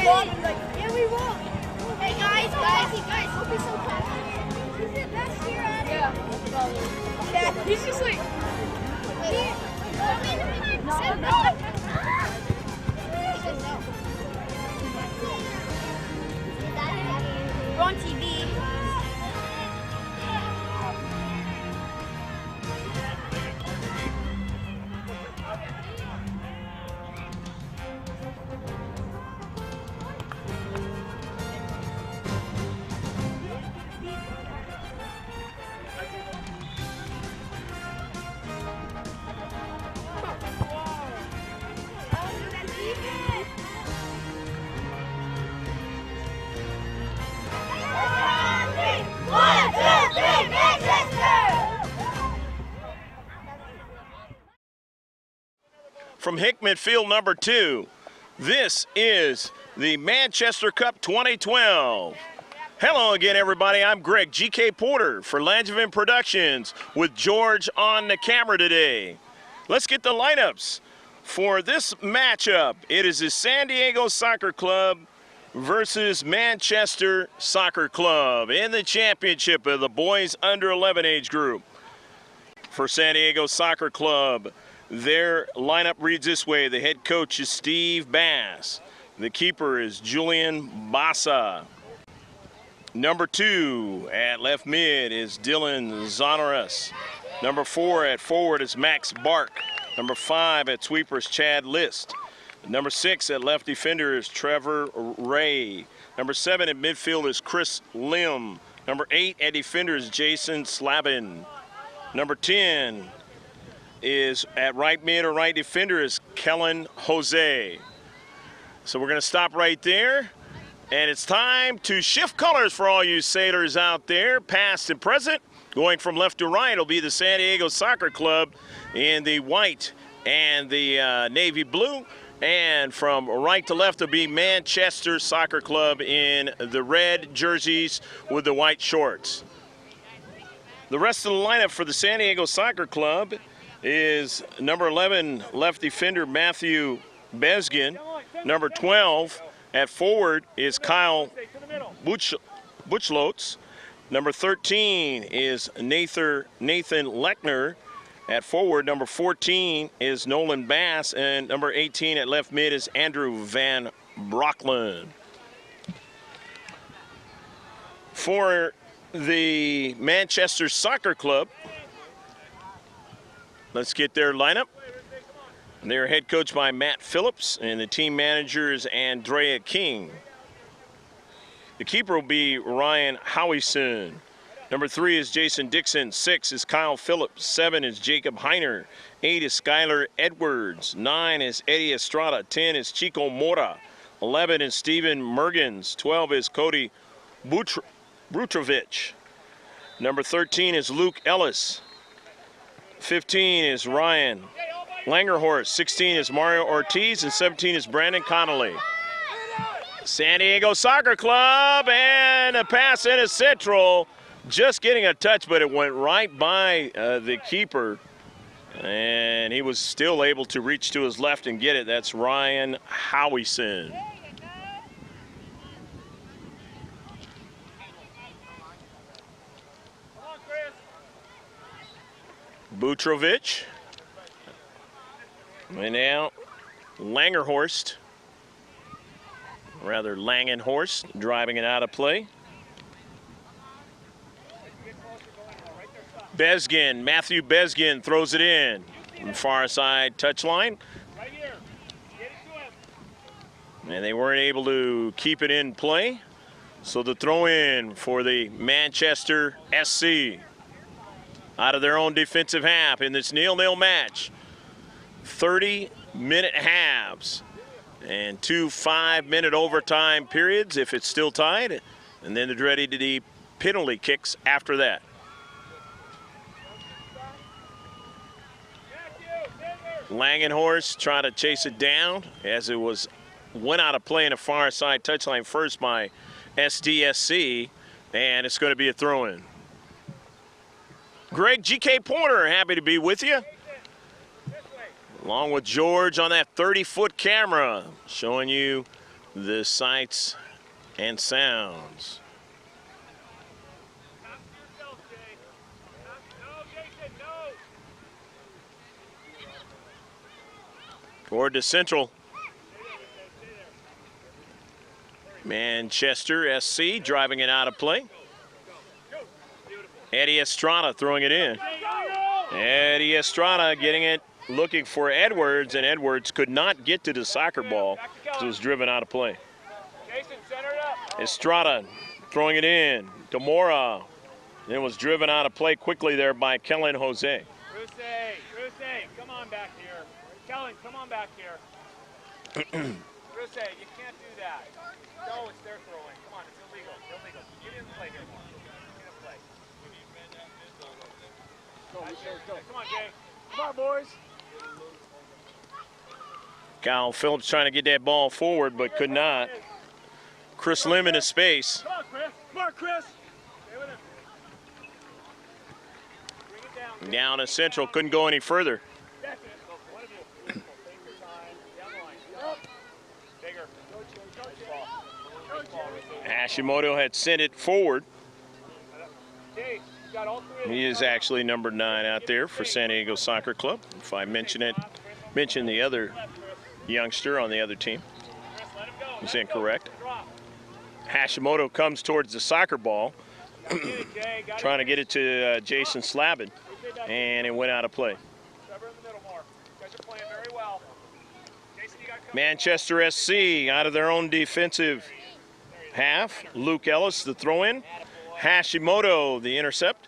Yeah, we will. Hey guys, don't be so passionate. He's the best here at it. Yeah. He's just like. Here. He said no. He said no. We're on TV. From Hickman Field number 2, this is the Manchester Cup 2012. Hello again, everybody. I'm Greg GK Porter for Langevin Productions with George on the camera today. Let's get the lineups for this matchup. It is the San Diego Soccer Club versus Manchester Soccer Club in the championship of the boys under 11 age group. For San Diego Soccer Club, their lineup reads this way. The head coach is Steve Bass. The keeper is Julian Bassa. Number 2 at left mid is Dylan Zonaras. Number 4 at forward is Max Bark. Number 5 at sweeper is Chad List. Number 6 at left defender is Trevor Ray. Number 7 at midfield is Chris Lim. Number 8 at defender is Jason Slavin. Number 10 is at right mid or right defender is Kellen Jose. So we're going to stop right there. And it's time to shift colors for all you sailors out there, past and present. Going from left to right will be the San Diego Soccer Club in the white and the navy blue. And from right to left will be Manchester Soccer Club in the red jerseys with the white shorts. The rest of the lineup for the San Diego Soccer Club is number 11 left defender Matthew Besgin. Number 12 at forward is Kyle Butchlotz. Number 13 is Nathan Lechner at forward. Number 14 is Nolan Bass, and number 18 at left mid is Andrew Van Brockland. For the Manchester Soccer Club, let's get their lineup. They're head coached by Matt Phillips, and the team manager is Andrea King. The keeper will be Ryan Howison. Number 3 is Jason Dixon. 6 is Kyle Phillips. 7 is Jacob Heiner. 8 is Skylar Edwards. 9 is Eddie Estrada. 10 is Chico Mora. 11 is Steven Mergens. 12 is Cody Brutrovich. Number 13 is Luke Ellis. 15 is Ryan Langerhorst. 16 is Mario Ortiz, and 17 is Brandon Connolly. San Diego Soccer Club, and a pass in a central. Just getting a touch, but it went right by the keeper, and he was still able to reach to his left and get it. That's Ryan Howison. Butrovich. And now Langenhorst driving it out of play. Besgin, Matthew Besgin throws it in. Far side touchline. And they weren't able to keep it in play. So the throw in for the Manchester SC out of their own defensive half in this 0-0 match. 30-minute halves and 2 5-minute overtime periods if it's still tied, and then they're ready to do penalty kicks after that. Langenhorst trying to chase it down as it went out of play in a far side touchline first by Sdsc, and it's going to be a throw-in. Greg GK Porter, happy to be with you, along with George on that 30-foot camera, showing you the sights and sounds. Toward the Central. Manchester SC driving it out of play. Eddie Estrada throwing it in. Eddie Estrada getting it, looking for Edwards, and Edwards could not get to the soccer ball because it was driven out of play. Estrada throwing it in. Demora. And it was driven out of play quickly there by Kellen Jose. Ruse, come on back here. Kellen, come on back here. Ruse, you can't do that. No, it's their throwing. Come on, it's illegal. Illegal. You didn't play here more. You didn't play. Go. Come on, Jay. Come on, boys. Kyle Phillips trying to get that ball forward, but could not. Chris Lim in his space. Come on, Chris. Come on, Chris. Stay with him. Bring it down. Down to Central, couldn't go any further. That's it. One of you. Take your time. Down the line. Up. Bigger. Hashimoto had sent it forward. Jay, you got all three of them. He is actually number 9 out there for San Diego Soccer Club. If I mention the other youngster on the other team, he's incorrect. Hashimoto comes towards the soccer ball, trying to get it to Jason Slavin, and it went out of play. Manchester SC out of their own defensive half. Luke Ellis, the throw-in. Hashimoto, the intercept.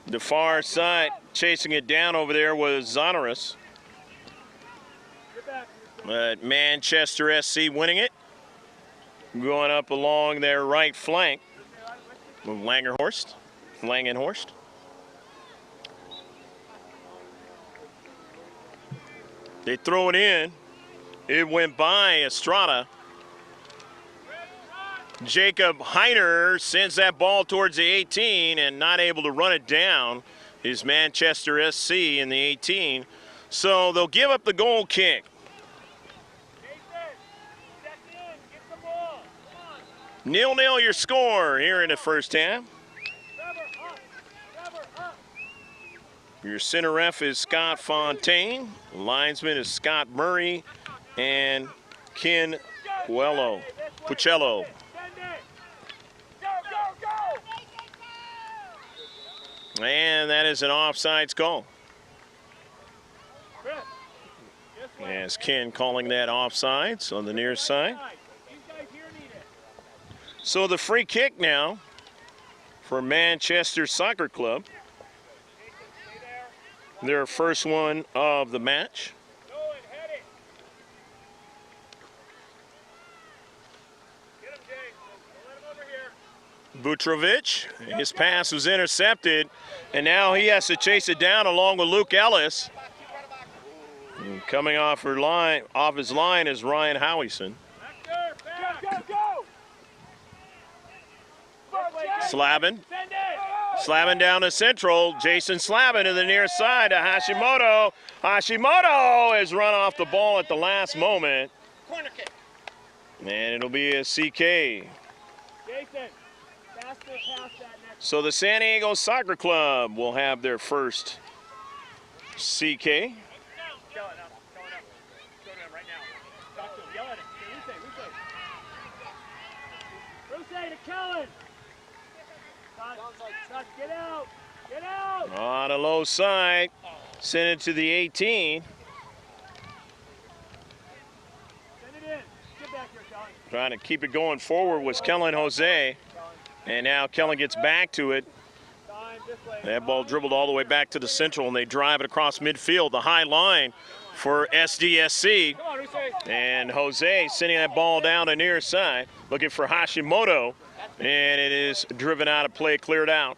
The far side, chasing it down over there was Zonorous. But Manchester SC winning it. Going up along their right flank with Langenhorst. They throw it in. It went by Estrada. Jacob Heiner sends that ball towards the 18 and not able to run it down is Manchester SC in the 18. So they'll give up the goal kick. 0-0 your score here in the first half. Your center ref is Scott Fontaine. Linesman is Scott Murray and Ken Puccello. And that is an offsides call. As Ken calling that offsides on the near side. So the free kick now for Manchester Soccer Club. Their first one of the match. Butrovic, his pass was intercepted, and now he has to chase it down along with Luke Ellis. And coming off his line is Ryan Howison. Slavin down to Central. Jason Slavin to the near side to Hashimoto. Hashimoto has run off the ball at the last moment. Corner kick. And it'll be a CK. So the San Diego Soccer Club will have their first CK. Get out! Get out! On a low side, send it to the 18. Send it in. Get back here, Kellen. Trying to keep it going forward was Kellen Jose. And now Kellen gets back to it. That ball dribbled all the way back to the Central, and they drive it across midfield, the high line for Sdsc. And Jose sending that ball down the near side, looking for Hashimoto. And it is driven out of play, cleared out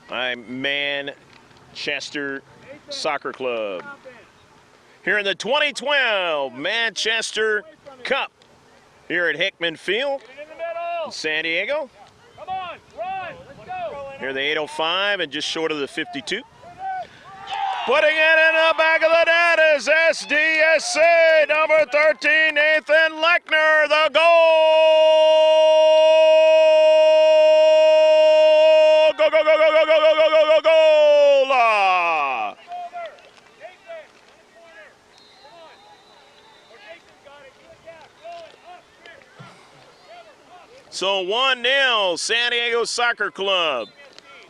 by Manchester Soccer Club. Here in the 2012 Manchester Cup here at Hickman Field in San Diego. Come on, run, let's go. Here the 805 and just short of the 52. Putting it in the back of the net is SDSC, number 13, Nathan Lechner, the goal! Go, go, go, go, go, go, go, go, go, go, go, goal! So 1-0, San Diego Soccer Club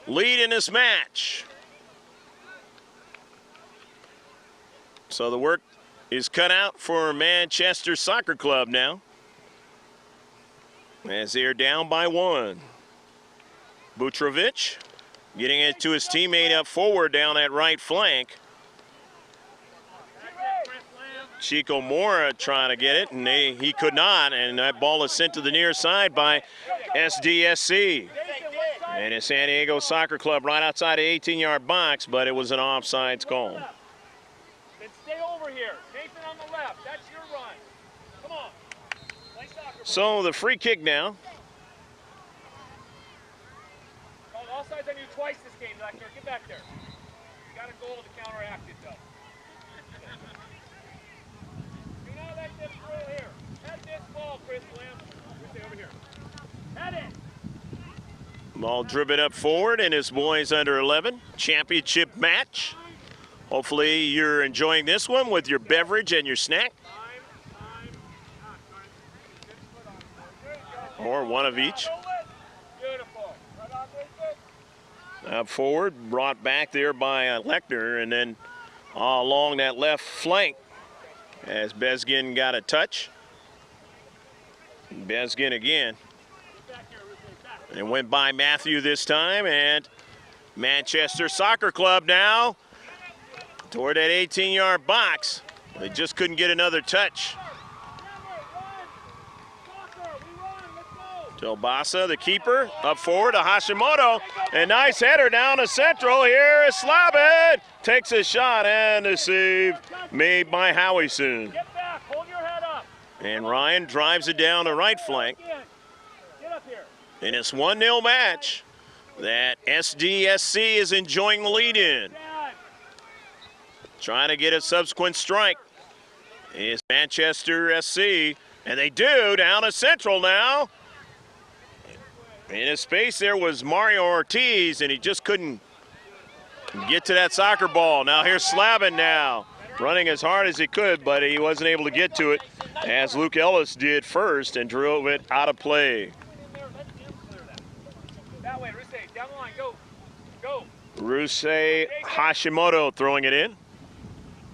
lead in this match. So the work is cut out for Manchester Soccer Club now, as they're down by 1. Butrovic getting it to his teammate up forward down that right flank. Chico Mora trying to get it, and he could not, and that ball is sent to the near side by SDSC. And it's San Diego Soccer Club right outside the 18-yard box, but it was an offsides call. Then stay over here. Nathan on the left. That's your run. Come on. Play soccer. So the free kick now. Called offsides on you twice this game, Lechner. Get back there. You got a goal to counteract it, though. Do not let this through here. Head this ball, Chris Lamb. Stay over here. Head it. Ball driven up forward, and his boys under 11 championship match. Hopefully you're enjoying this one with your beverage and your snack, or one of each. Up forward, brought back there by Lechner, and then along that left flank as Bezgin got a touch. Bezgin again. And it went by Matthew this time, and Manchester Soccer Club now toward that 18-yard box. They just couldn't get another touch. Delbasa, the keeper, up forward to Hashimoto. A nice header down to central. Here is Slavin. Takes a shot, and a save made by Howieson. Get back. Hold your head up. And Ryan drives it down the right flank. Get up here. In this 1-0 match that SDSC is enjoying the lead in. Trying to get a subsequent strike is Manchester SC, and they do, down to central now. In his space there was Mario Ortiz, and he just couldn't get to that soccer ball. Now here's Slavin now, running as hard as he could, but he wasn't able to get to it, as Luke Ellis did first and drove it out of play. That way, Rusey, down the line, go. Go. Rusey Hashimoto throwing it in.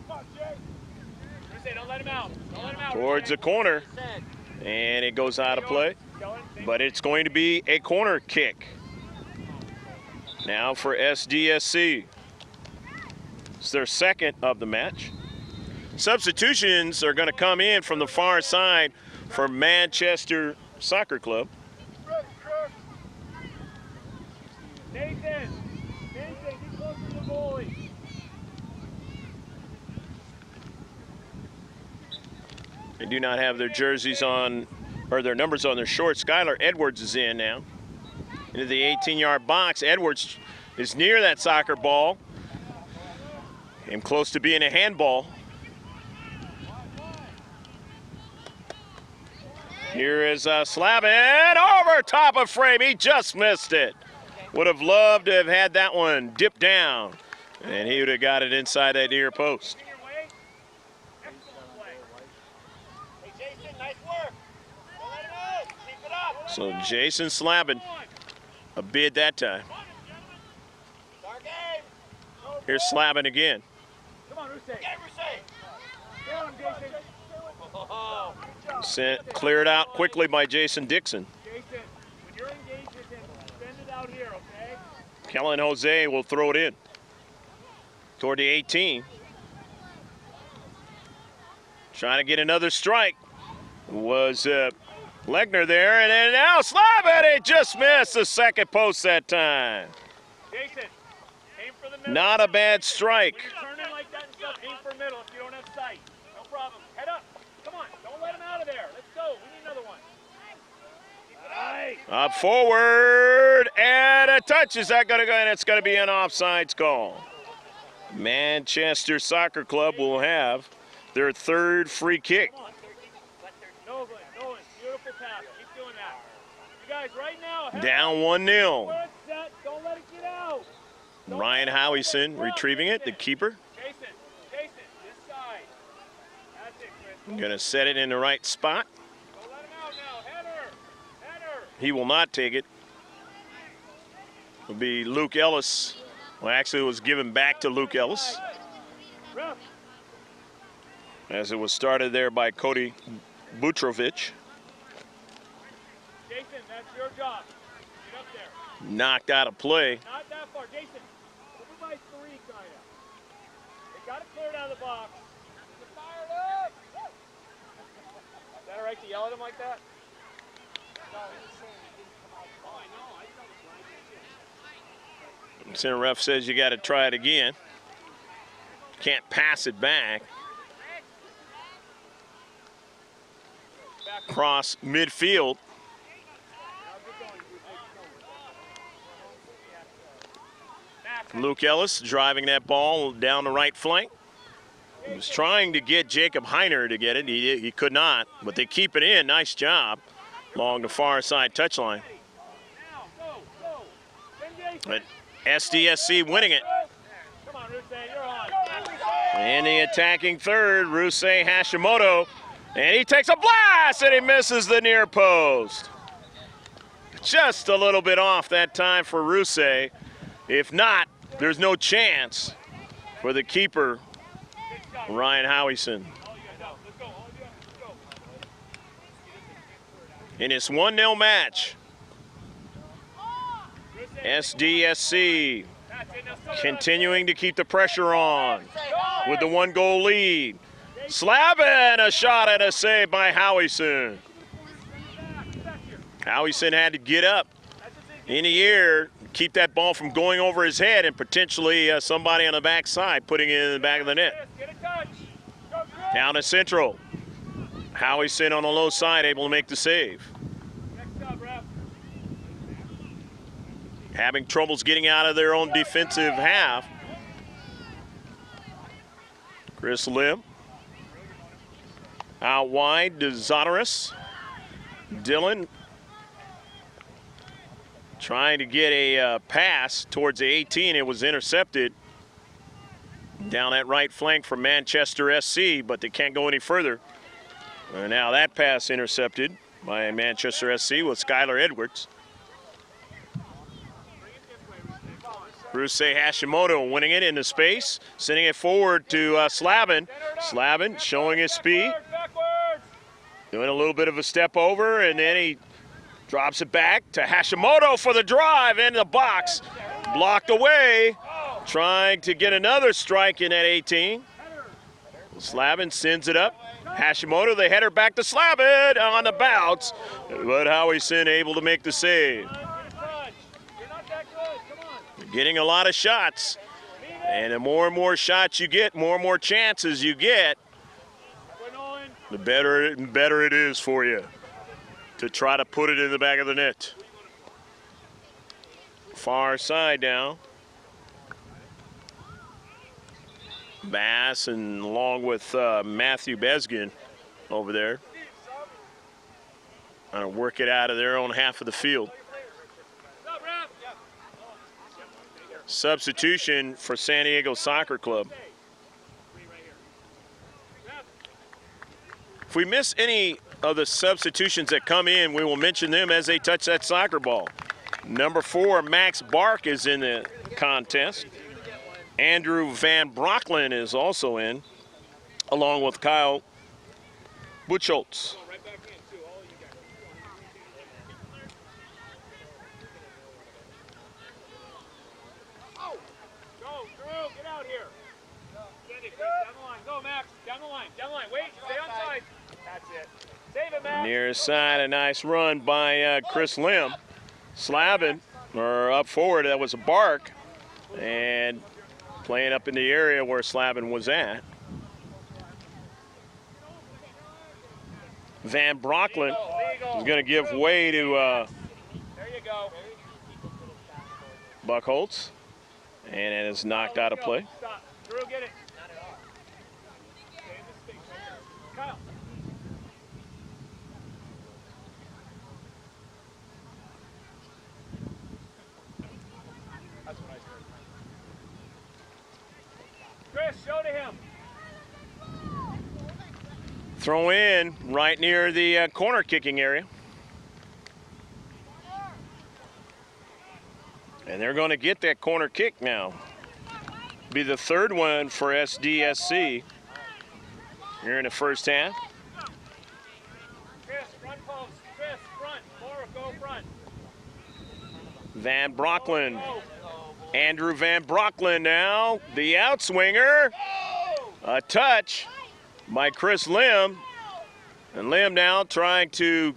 Rusey, don't let him out. Don't let him out. Towards the corner, and it goes out of play. But it's going to be a corner kick now for SDSC. It's their second of the match. Substitutions are going to come in from the far side for Manchester Soccer Club. Nathan, get close to the goalie. They do not have their jerseys on, or their numbers on their shorts. Skylar Edwards is in now into the 18-yard box. Edwards is near that soccer ball. Came close to being a handball. Here is Slavin over top of frame. He just missed it. Would have loved to have had that one dip down, and he would have got it inside that near post. So Jason Slavin, a bid that time. Here's Slavin again. Come on, Rusey. Sent, cleared out quickly by Jason Dixon. Jason, when you're engaged with him, send it out here, okay? Kellen Jose will throw it in toward the 18. Trying to get another strike was Lechner there, and then now Slavin, it just missed the second post that time. Jason, aim for the middle. Not a bad strike. When you turn in like that and stuff, aim for middle if you don't have sight. No problem. Head up. Come on. Don't let him out of there. Let's go. We need another one. Nice. Up forward, and a touch. Is that going to go in? It's going to be an offsides call. Manchester Soccer Club will have their third free kick. Nolan, beautiful pass. Keep doing that. You guys, right now. Down 1-0. Don't let it get out. Ryan Howieson retrieving it, the keeper. Jason, this side. That's it, Chris. Going to set it in the right spot. Don't let him out now. Header. He will not take it. It'll be Luke Ellis. Well, actually, it was given back to Luke Ellis, as it was started there by Cody Butrovich. Jason, that's your job. Get up there. Knocked out of play. Not that far. Jason, over by 3, kind of. They got it cleared out of the box. Get fired up. Is that all right to yell at him like that? No, he's saying he didn't come out. Oh, I know. I thought it was right. Center ref says you got to try it again. Can't pass it back. Cross midfield. Luke Ellis driving that ball down the right flank. He was trying to get Jacob Heiner to get it. He could not, but they keep it in. Nice job along the far side touchline. But SDSC winning it. In the attacking third, Rusei Hashimoto. And he takes a blast and he misses the near post. Just a little bit off that time for Rusei. If not, there's no chance for the keeper, Ryan Howieson. In this 1-0 match, SDSC continuing to keep the pressure on with the 1-goal lead. Slavin, a shot and a save by Howieson. Howieson had to get up in the air, keep that ball from going over his head and potentially somebody on the backside putting it in the back of the net. Down to central. Howieson on the low side, able to make the save. Having troubles getting out of their own defensive half. Chris Lim. Out wide to Zonaras. Dillon trying to get a pass towards the 18. It was intercepted down that right flank from Manchester SC, but they can't go any further. And now that pass intercepted by Manchester SC with Skylar Edwards. Rusei Hashimoto winning it into space, sending it forward to Slavin. Slavin showing his speed. Doing a little bit of a step over, and then he drops it back to Hashimoto for the drive into the box. Blocked away, trying to get another strike in at 18. Slavin sends it up. Hashimoto, the header back to Slavin on the bounce, but Howieson able to make the save. Getting a lot of shots, and the more and more shots you get, more and more chances you get, the better it is for you to try to put it in the back of the net. Far side now. Bass and along with Matthew Besgen over there. Trying to work it out of their own half of the field. Substitution for San Diego Soccer Club. If we miss any of the substitutions that come in, we will mention them as they touch that soccer ball. Number 4, Max Bark is in the contest. Andrew Van Brocklin is also in, along with Kyle Buchholz. Near side, a nice run by Chris Lim. Slavin, or up forward, that was a Bark, and playing up in the area where Slavin was at. Van Brocklin is going to give way to Buchholz, and it is knocked out of play. Drew, get it. Not at all. Stay in this space right here. Kyle. That's what I heard. Chris, show to him. Throw in right near the corner kicking area. And they're going to get that corner kick now. Be the third one for Sdsc here in the first half. Chris, front post. Chris, front. Laura, go front. Van Brocklin. Andrew Van Brocklin now. The outswinger. A touch by Chris Lim. And Lim now trying to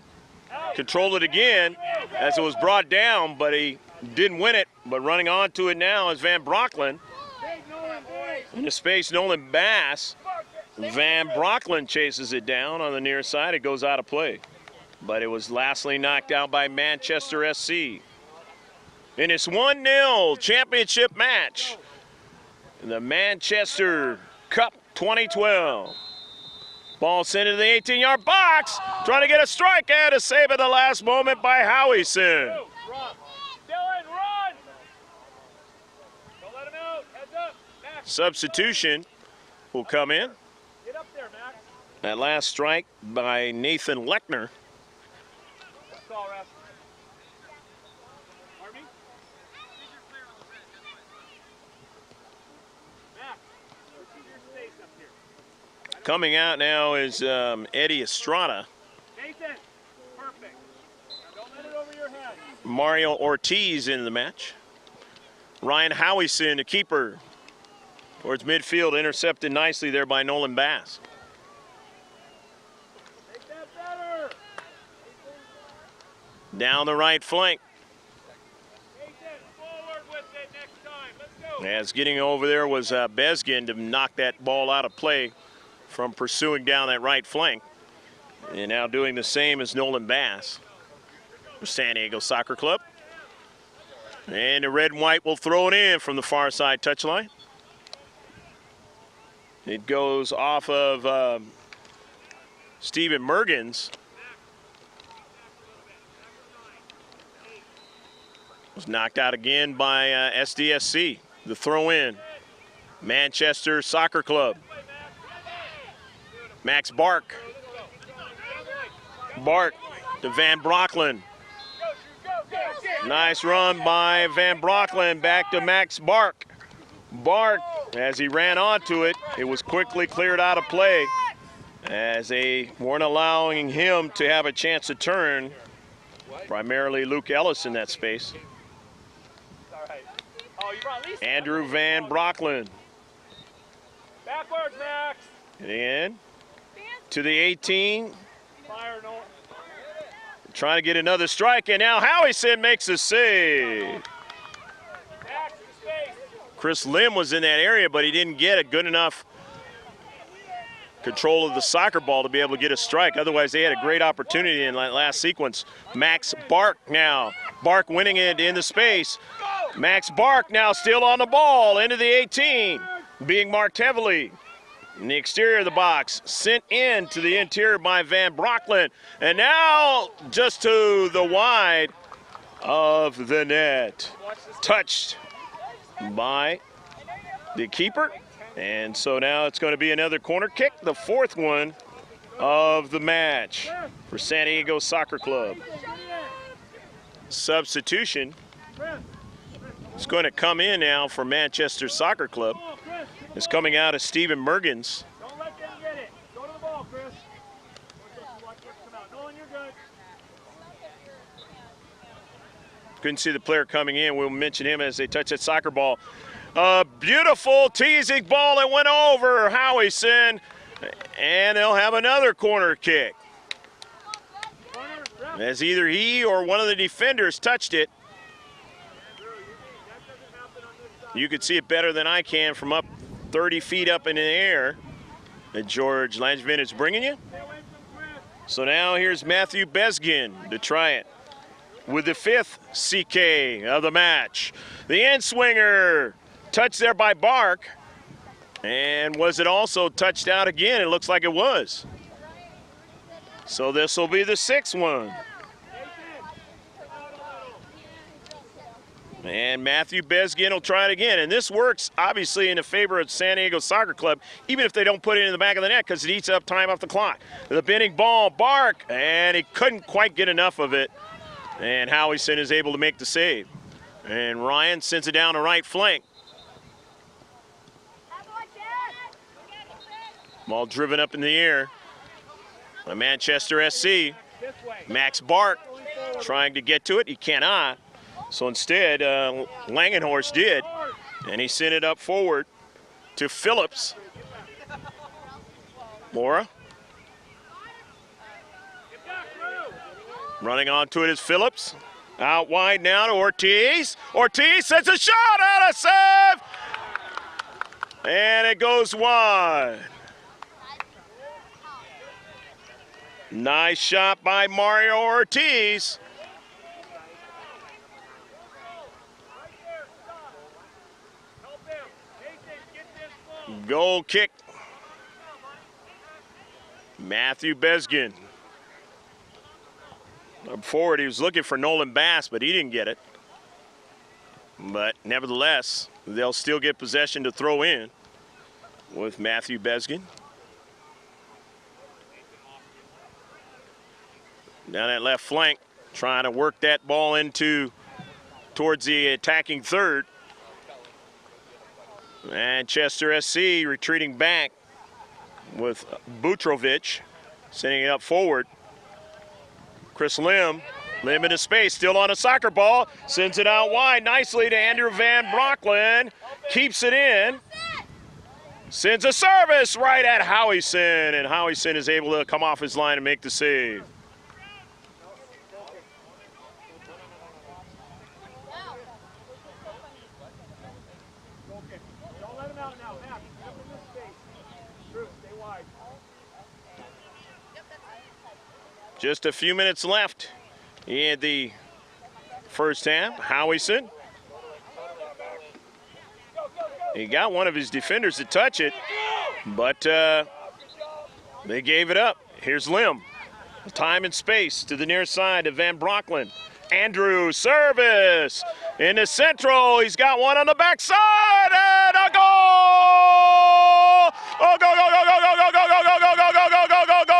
control it again as it was brought down, but he didn't win it. But running onto it now is Van Brocklin. In the space, Nolan Bass. Van Brocklin chases it down on the near side. It goes out of play. But it was lastly knocked out by Manchester SC. In this 1-0 championship match, the Manchester Cup 2012. Ball sent into the 18-yard box. Trying to get a strike and a save at the last moment by Howieson. Dylan, run! Don't let him out. Heads up. Max. Substitution will come in. Get up there, Max. That last strike by Nathan Lechner. That's all, ref. Pardon me? Max, keep your space up here. Coming out now is Eddie Estrada. Nathan, perfect. Now don't let it over your head. Mario Ortiz in the match. Ryan Howieson, the keeper, towards midfield, intercepted nicely there by Nolan Bass. Make that better. Down the right flank. Nathan, forward with it next time. Let's go. As getting over there was Bezgin to knock that ball out of play from pursuing down that right flank. And now doing the same as Nolan Bass for San Diego Soccer Club. And the red and white will throw it in from the far side touchline. It goes off of Stephen Mergens. Was knocked out again by Sdsc. The throw in. Manchester Soccer Club. Max Bark. Bark to Van Brocklin. Nice run by Van Brocklin. Back to Max Bark. Bark, as he ran onto it, it was quickly cleared out of play as they weren't allowing him to have a chance to turn. Primarily Luke Ellis in that space. Andrew Van Brocklin. Backwards, Max. And to the 18. Fire, no. Trying to get another strike, and now Howieson makes a save. Max, space. Chris Lim was in that area, but he didn't get a good enough control of the soccer ball to be able to get a strike. Otherwise, they had a great opportunity in that last sequence. Max Bark now. Bark winning it in the space. Max Bark now still on the ball into the 18, being marked heavily. In the exterior of the box, sent in to the interior by Van Brocklin. And now just to the wide of the net. Touched by the keeper. And so now it's going to be another corner kick, the fourth one of the match for San Diego Soccer Club. Substitution is going to come in now for Manchester Soccer Club. It's coming out of Stephen Mergens. Don't let them get it. Go to the ball, Chris. Come out. Nolan, you're good. Couldn't see the player coming in. We'll mention him as they touch that soccer ball. A beautiful teasing ball that went over Howieson, and they'll have another corner kick. As either he or one of the defenders touched it. You could see it better than I can from up 30 feet up in the air that George Langevin is bringing you. So now here's Matthew Bezgin to try it with the fifth CK of the match. The end swinger, touched there by Bark. And was it also touched out again? It looks like it was. So this will be the 6th one. And Matthew Besgen will try it again. And this works, obviously, in the favor of San Diego Soccer Club, even if they don't put it in the back of the net because it eats up time off the clock. The bending ball, Bark, and he couldn't quite get enough of it. And Howison is able to make the save. And Ryan sends it down the right flank. Ball driven up in the air by Manchester SC. Max Bark trying to get to it. He cannot. So instead, Langenhorst did, and he sent it up forward to Phillips. Mora. Running onto it is Phillips. Out wide now to Ortiz. Ortiz sends a shot out, a save! And it goes wide. Nice shot by Mario Ortiz. Goal kick. Matthew Besgen. Up forward, he was looking for Nolan Bass, but he didn't get it. But nevertheless, they'll still get possession to throw in with Matthew Besgen. Down that left flank, trying to work that ball towards the attacking third. Manchester SC retreating back with Butrovic, sending it up forward. Chris Lim in his space, still on a soccer ball, sends it out wide nicely to Andrew Van Brocklin, keeps it in, sends a service right at Howison, and Howison is able to come off his line and make the save. Just a few minutes left in the first half. Howison. He got one of his defenders to touch it, but they gave it up. Here's Lim. Time and space to the near side of Van Brocklin. Andrew, service in the central. He's got one on the backside, and a goal! Oh, go, go, go, go, go, go, go, go, go, go, go, go, go, go, go, go!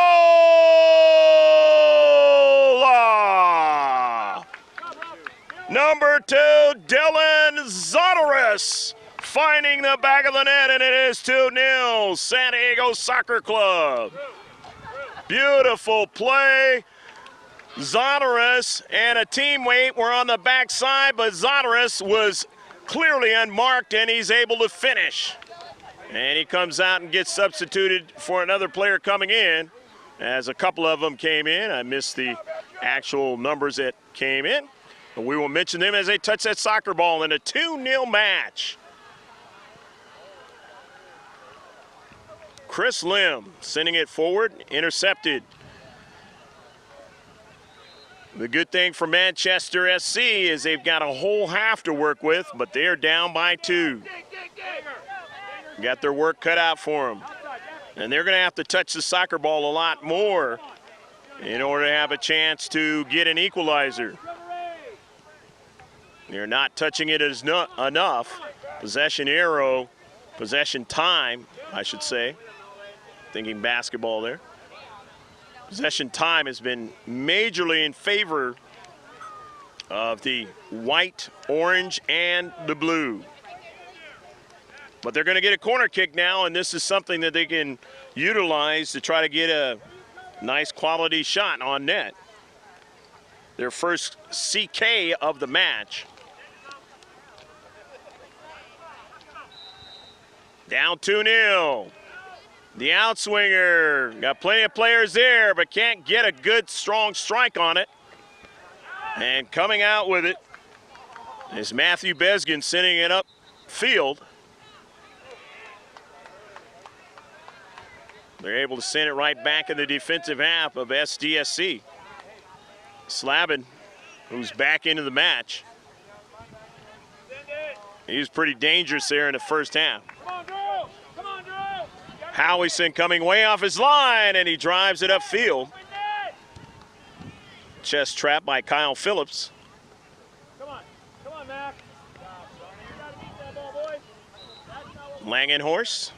Number 2, Dylan Zonaras finding the back of the net, and it is 2-0, San Diego Soccer Club. Beautiful play. Zonaras and a teammate were on the backside, but Zonaras was clearly unmarked, and he's able to finish. And he comes out and gets substituted for another player coming in, as a couple of them came in. I missed the actual numbers that came in. But we will mention them as they touch that soccer ball in a 2-0 match. Chris Lim sending it forward, intercepted. The good thing for Manchester SC is they've got a whole half to work with, but they're down by 2. Got their work cut out for them. And they're going to have to touch the soccer ball a lot more in order to have a chance to get an equalizer. They're not touching it as enough. Possession arrow, possession time, I should say. Thinking basketball there. Possession time has been majorly in favor of the white, orange, and the blue. But they're going to get a corner kick now, and this is something that they can utilize to try to get a nice quality shot on net. Their first CK of the match. Down 2-0. The outswinger, got plenty of players there, but can't get a good, strong strike on it. And coming out with it is Matthew Besgen, sending it up field. They're able to send it right back in the defensive half of Sdsc. Slavin, who's back into the match. He was pretty dangerous there in the first half. Come on, girl! Come on, Howison coming way off his line, and he drives it upfield. Chest trap by Kyle Phillips. Come on, Mac. You gotta beat that ball, boys. Langenhorst.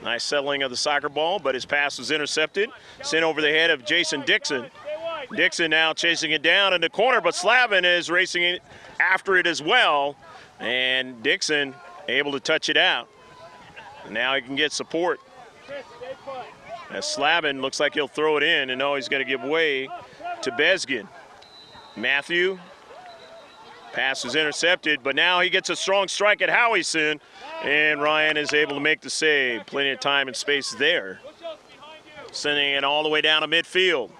Nice settling of the soccer ball, but his pass was intercepted. Sent over the head of Jason Dixon. Dixon now chasing it down in the corner, but Slavin is racing it after it as well. And Dixon able to touch it out. And now he can get support. As Slavin looks like he'll throw it in, and no, he's going to give way to Besgin. Matthew. Pass was intercepted, but now he gets a strong strike at Howison, and Ryan is able to make the save. Plenty of time and space there. Sending it all the way down to midfield.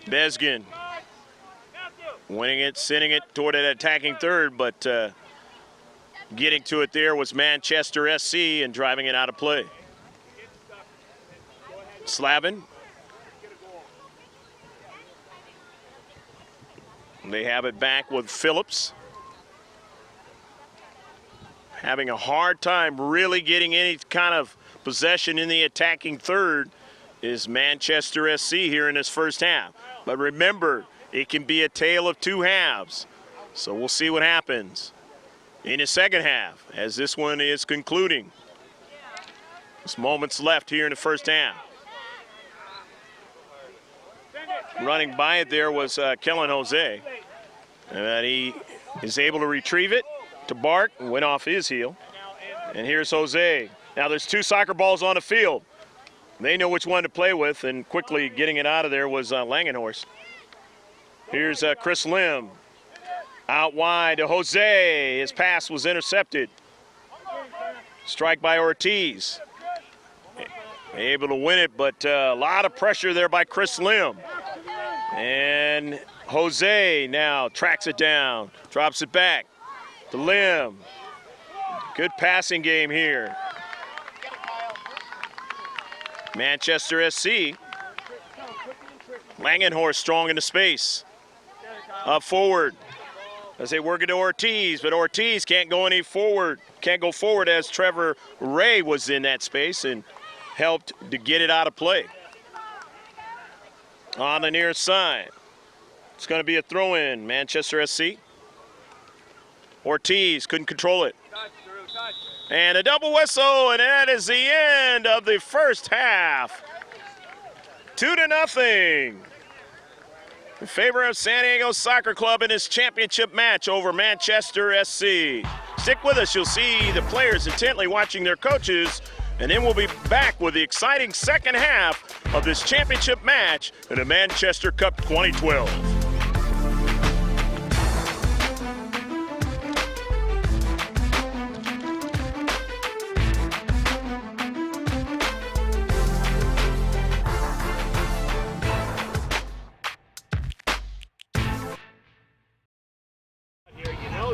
Besgin winning it, sending it toward an attacking third, but getting to it there was Manchester SC and driving it out of play. Slavin. They have it back with Phillips. Having a hard time really getting any kind of possession in the attacking third is Manchester SC here in this first half. But remember, it can be a tale of two halves. So we'll see what happens in the second half as this one is concluding. There's moments left here in the first half. Running by it there was Kellen Jose. And he is able to retrieve it to Bart and went off his heel. And here's Jose. Now there's two soccer balls on the field. They know which one to play with, and quickly getting it out of there was Langenhorst. Here's Chris Lim. Out wide to Jose. His pass was intercepted. Strike by Ortiz. Able to win it, but a lot of pressure there by Chris Lim. And Jose now tracks it down, drops it back to Lim. Good passing game here. Manchester SC. Langenhorst strong into space. Up forward as they work it to Ortiz, but Ortiz can't go any forward. Can't go forward as Trevor Ray was in that space and helped to get it out of play. On the near side, it's going to be a throw-in, Manchester SC. Ortiz couldn't control it. And a double whistle, and that is the end of the first half. 2-0 in favor of San Diego Soccer Club in this championship match over Manchester SC. Stick with us, you'll see the players intently watching their coaches, and then we'll be back with the exciting second half of this championship match in the Manchester Cup 2012.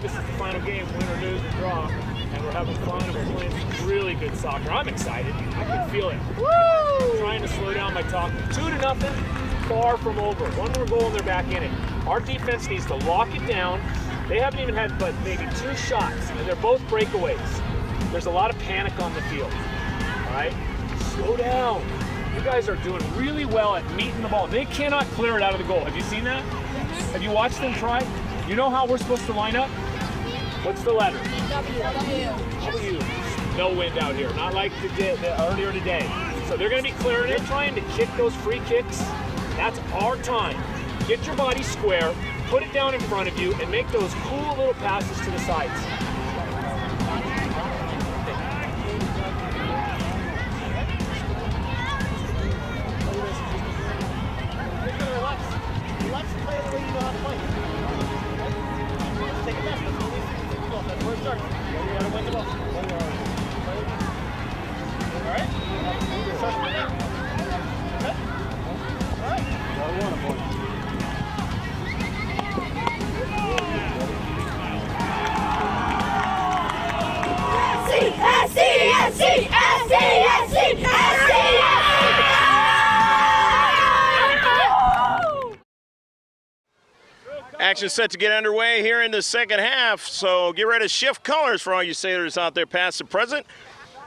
This is the final game, win or lose or draw, and we're having fun and we're playing some really good soccer. I'm excited. I can feel it. Woo! I'm trying to slow down my talk. 2-0, far from over. One more goal and they're back in it. Our defense needs to lock it down. They haven't even had but maybe 2 shots, and they're both breakaways. There's a lot of panic on the field. All right? Slow down. You guys are doing really well at meeting the ball. They cannot clear it out of the goal. Have you seen that? Have you watched them try? You know how we're supposed to line up? What's the letter? W. No wind out here, not like earlier today. So they're going to be clearing it, trying to kick those free kicks. That's our time. Get your body square, put it down in front of you, and make those cool little passes to the sides. Let's play the way you know how to play. Let's take a left. That's where it starts. You gotta win the ball. All right? Start from there. Okay? All right. Gotta want it, boy. Action set to get underway here in the second half, so get ready to shift colors for all you sailors out there past and present.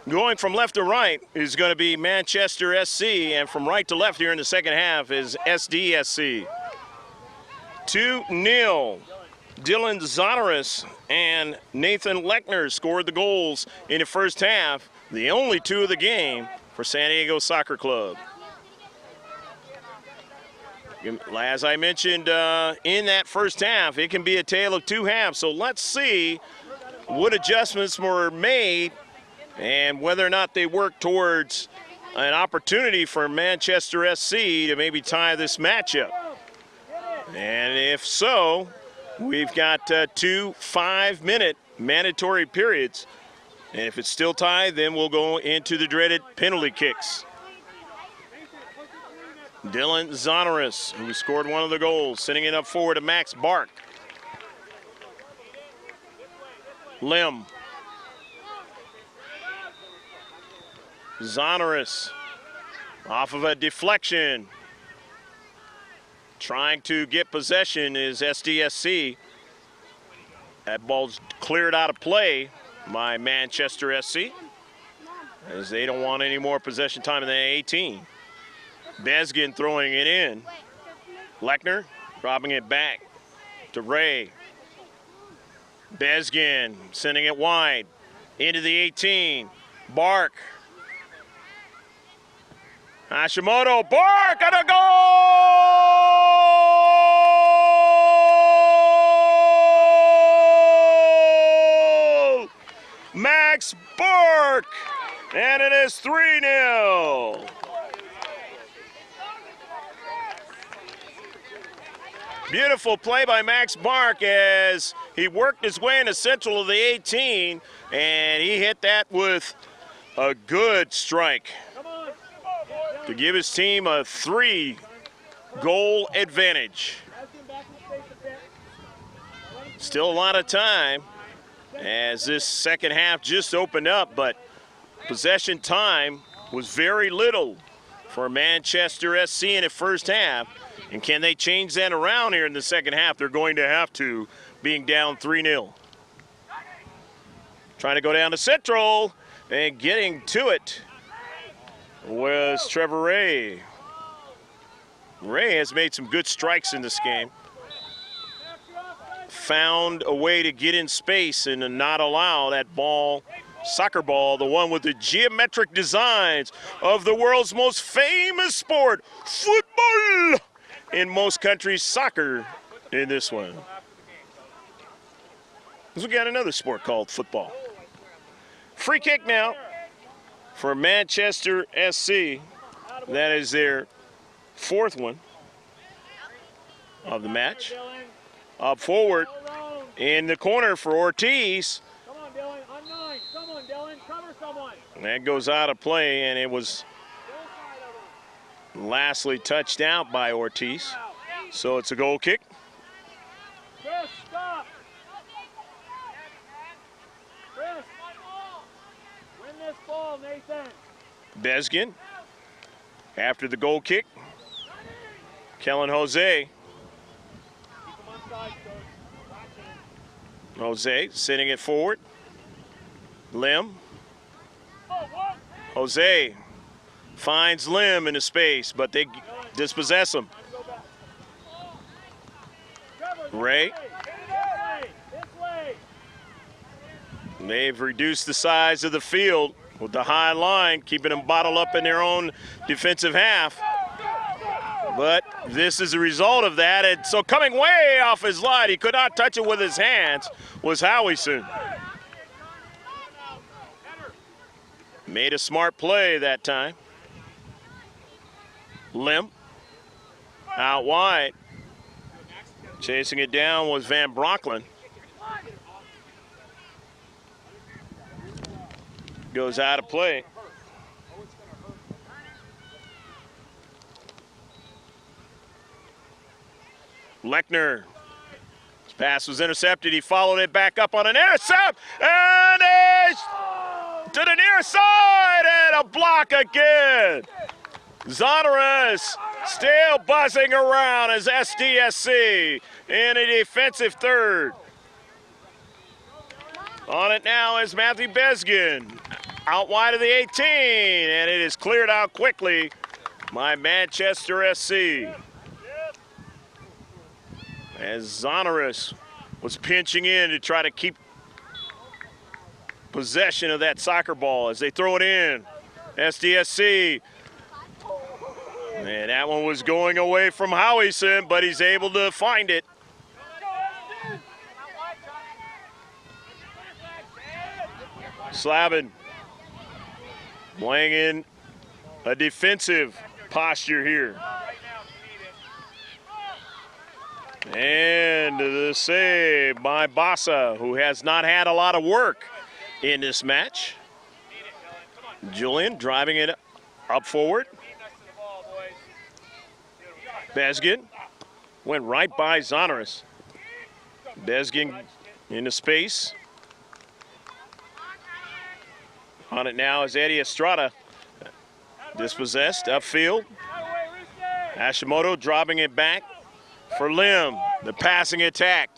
Going from left to right is going to be Manchester SC, and from right to left here in the second half is Sdsc. 2-0. Dylan Zonaris and Nathan Lechner scored the goals in the first half, the only two of the game for San Diego Soccer Club. As I mentioned in that first half, it can be a tale of two halves. So let's see what adjustments were made and whether or not they work towards an opportunity for Manchester SC to maybe tie this matchup. And if so, we've got 2 5-minute mandatory periods. And if it's still tied, then we'll go into the dreaded penalty kicks. Dylan Zonaris, who scored one of the goals, sending it up forward to Max Bark. Lim. Zonaris off of a deflection. Trying to get possession is Sdsc. That ball's cleared out of play by Manchester SC, as they don't want any more possession time in the 18. Bezgin throwing it in. Lechner dropping it back to Ray. Bezgin sending it wide into the 18. Bark. Hashimoto, Bark, and a goal! Max Bark, and it is 3-0. Beautiful play by Max Bark as he worked his way in the central of the 18, and he hit that with a good strike to give his team a 3-goal advantage. Still a lot of time as this second half just opened up, but possession time was very little for Manchester SC in the first half. And can they change that around here in the second half? They're going to have to, being down 3-0. Trying to go down to central, and getting to it was Trevor Ray. Ray has made some good strikes in this game. Found a way to get in space and to not allow that ball, soccer ball, the one with the geometric designs of the world's most famous sport, football. In most countries, soccer in this one. We got another sport called football. Free kick now for Manchester SC. That is their fourth one of the match. Up forward in the corner for Ortiz. Come on, Dylan. On 9. Come on, Dylan. Cover someone. And that goes out of play, and it was lastly touched out by Ortiz. So it's a goal kick. Chris, stop. Chris, win this ball, Nathan. Bezgin after the goal kick. Kellen Jose. Keep him on side, coach. Jose sending it forward. Lim. Oh, what? Jose finds Lim in the space, but they dispossess him. Ray. This way. They've reduced the size of the field with the high line, keeping them bottled up in their own defensive half. But this is a result of that, and so coming way off his line, he could not touch it with his hands, was Howison. Made a smart play that time. Lim out wide. Chasing it down was Van Brocklin. Goes out of play. Lechner. His pass was intercepted. He followed it back up on an intercept. And it's to the near side, and a block again. Zonaris Still buzzing around as SDSC in a defensive third. On it now is Matthew Besgen. Out wide of the 18, and it is cleared out quickly by Manchester SC. As Zonorous was pinching in to try to keep possession of that soccer ball as they throw it in. SDSC. And that one was going away from Howieson, but he's able to find it. Slavin playing in a defensive posture here. And the save by Bassa, who has not had a lot of work in this match. Julian driving it up forward. Besgen went right by Zonorous. Besgen into space. On it now is Eddie Estrada. Dispossessed, upfield. Hashimoto dropping it back for Lim. The passing attack.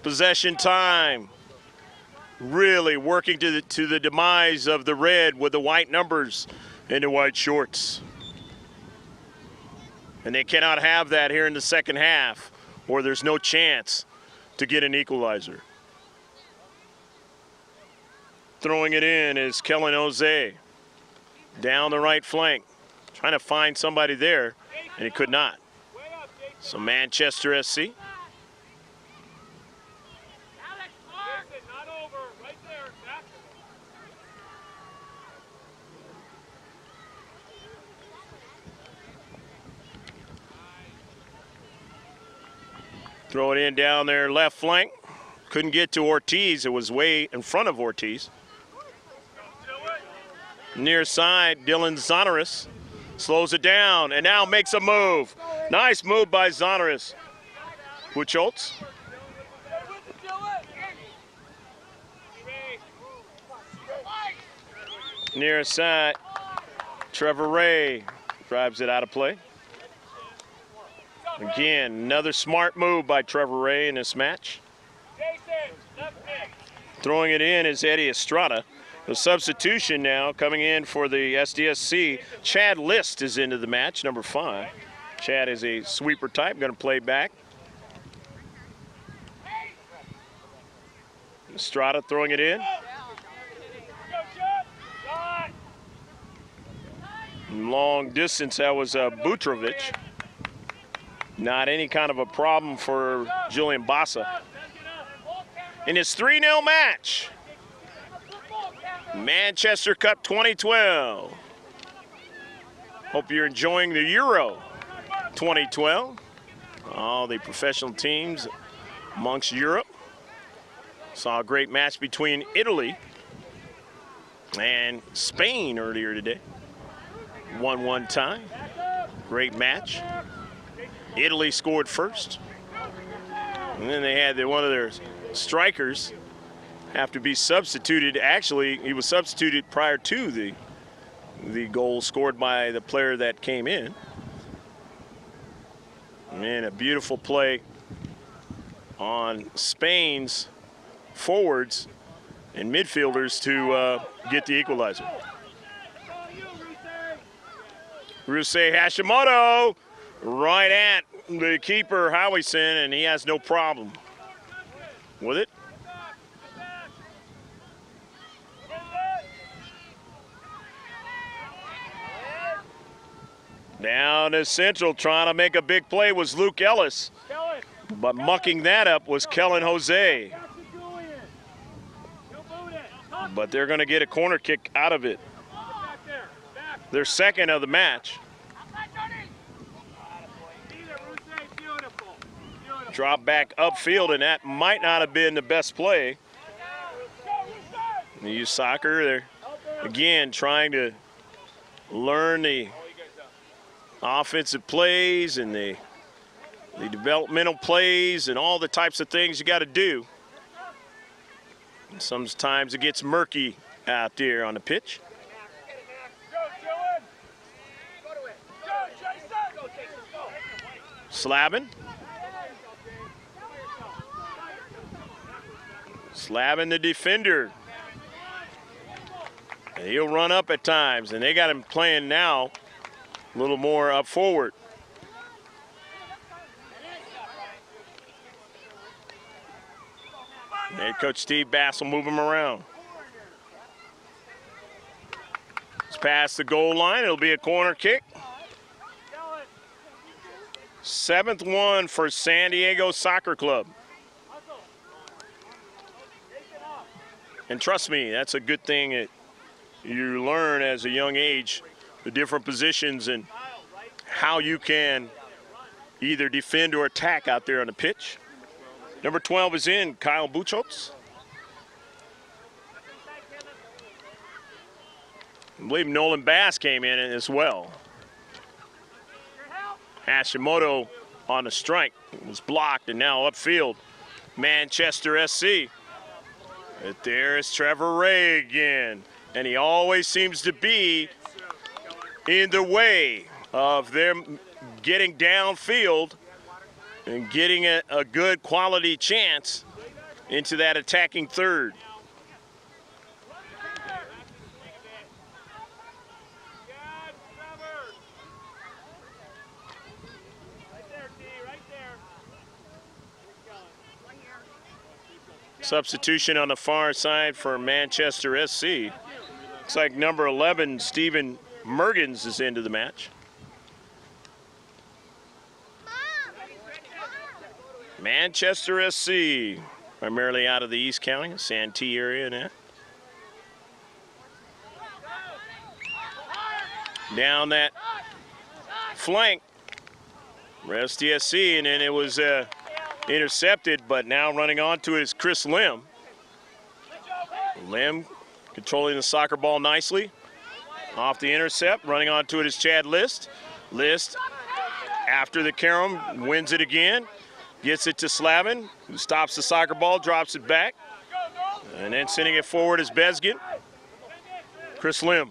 Possession time. Really working to the demise of the red with the white numbers and the white shorts. And they cannot have that here in the second half, or there's no chance to get an equalizer. Throwing it in is Kellen Jose. Down the right flank. Trying to find somebody there, and he could not. So Manchester SC. Throw it in down their left flank. Couldn't get to Ortiz. It was way in front of Ortiz. Near side, Dylan Zonorous slows it down and now makes a move. Nice move by Zonorous. Buchholz. Near side, Trevor Ray drives it out of play. Again, another smart move by Trevor Ray in this match. Throwing it in is Eddie Estrada. The substitution now coming in for the SDSC. Chad List is into the match, number 5. Chad is a sweeper type, going to play back. Estrada throwing it in. Long distance, that was Butrovic. Not any kind of a problem for Julian Bassa. In his 3-0 match, Manchester Cup 2012. Hope you're enjoying the Euro 2012. All the professional teams amongst Europe. Saw a great match between Italy and Spain earlier today. 1-1 tie. Great match. Italy scored first. And then they had one of their strikers have to be substituted. Actually, he was substituted prior to the goal scored by the player that came in. And a beautiful play on Spain's forwards and midfielders to get the equalizer. Rusei Hashimoto right at the keeper, Howieson, and he has no problem with it. Down to central, trying to make a big play was Luke Ellis. But mucking that up was Kellen Jose. But they're going to get a corner kick out of it. Their second of the match. Drop back upfield, and that might not have been the best play. They use soccer. They're, again, trying to learn the offensive plays and the developmental plays and all the types of things you got to do. And sometimes it gets murky out there on the pitch. Slavin. Slavin, the defender. And he'll run up at times, and they got him playing now a little more up forward. Head coach Steve Bass will move him around. It's past the goal line. It'll be a corner kick. 7th one for San Diego Soccer Club. And trust me, that's a good thing that you learn as a young age, the different positions and how you can either defend or attack out there on the pitch. Number 12 is in, Kyle Buchholz. I believe Nolan Bass came in as well. Hashimoto on the strike. It was blocked and now upfield. Manchester SC. But there's Trevor Ray again. And he always seems to be in the way of them getting downfield and getting a good quality chance into that attacking third. Substitution on the far side for Manchester SC. Looks like number 11, Stephen Mergens, is into the match. Manchester SC, primarily out of the East County, Santee area now. Down that flank for Sdsc, and then it was intercepted, but now running onto it is Chris Lim. Lim controlling the soccer ball nicely. Off the intercept, running onto it is Chad List. List, after the carom, wins it again. Gets it to Slavin, who stops the soccer ball, drops it back. And then sending it forward is Bezgin. Chris Lim.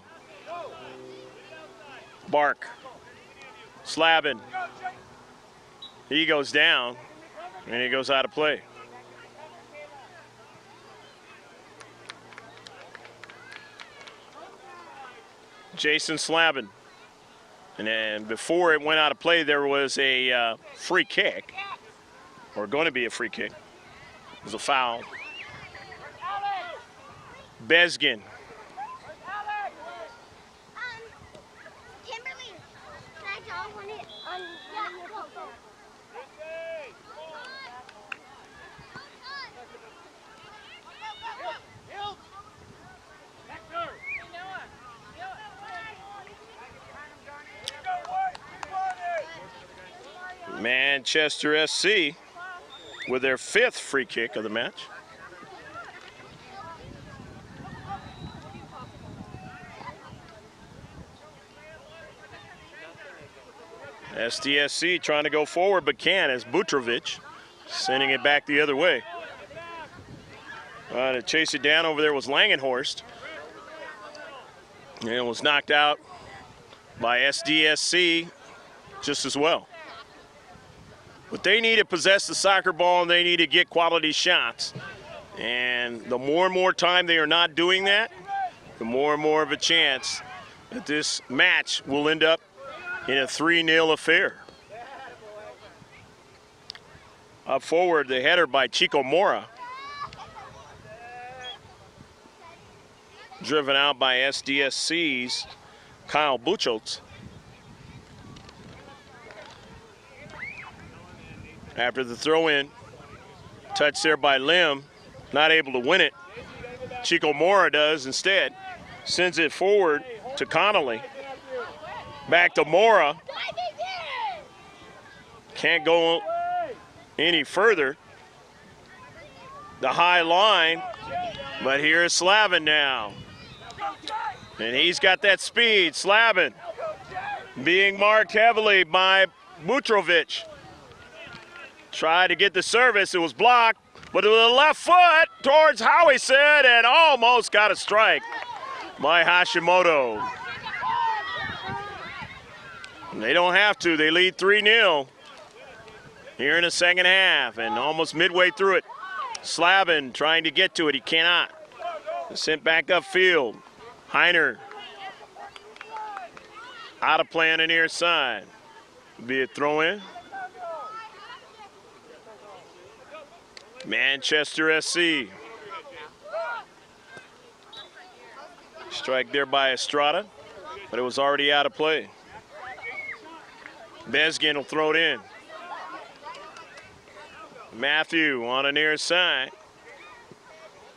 Bark. Slavin. He goes down, and he goes out of play. Jason Slavin. And then before it went out of play, there was a free kick, or going to be a free kick. It was a foul. Bezgin. Kimberly, can I draw one on Manchester SC with their 5th free kick of the match. SDSC trying to go forward but can't as Butrovic sending it back the other way. To chase it down over there was Langenhorst. And it was knocked out by SDSC just as well. But they need to possess the soccer ball and they need to get quality shots. And the more and more time they are not doing that, the more and more of a chance that this match will end up in a 3-0 affair. Up forward, the header by Chico Mora. Driven out by SDSC's Kyle Buchholz. After the throw-in, touch there by Lim, not able to win it. Chico Mora does instead. Sends it forward to Connolly. Back to Mora. Can't go any further. The high line, but here's Slavin now. And he's got that speed. Slavin being marked heavily by Butrovic. Tried to get the service, it was blocked, but with the left foot towards Howison and almost got a strike by Hashimoto. They don't have to, they lead 3-0. here in the second half, and almost midway through it. Slavin trying to get to it. He cannot. Sent back upfield. Heiner out of play on the near side. Be a throw in. Manchester SC. Strike there by Estrada, but it was already out of play. Bezgin will throw it in. Matthew on the near side.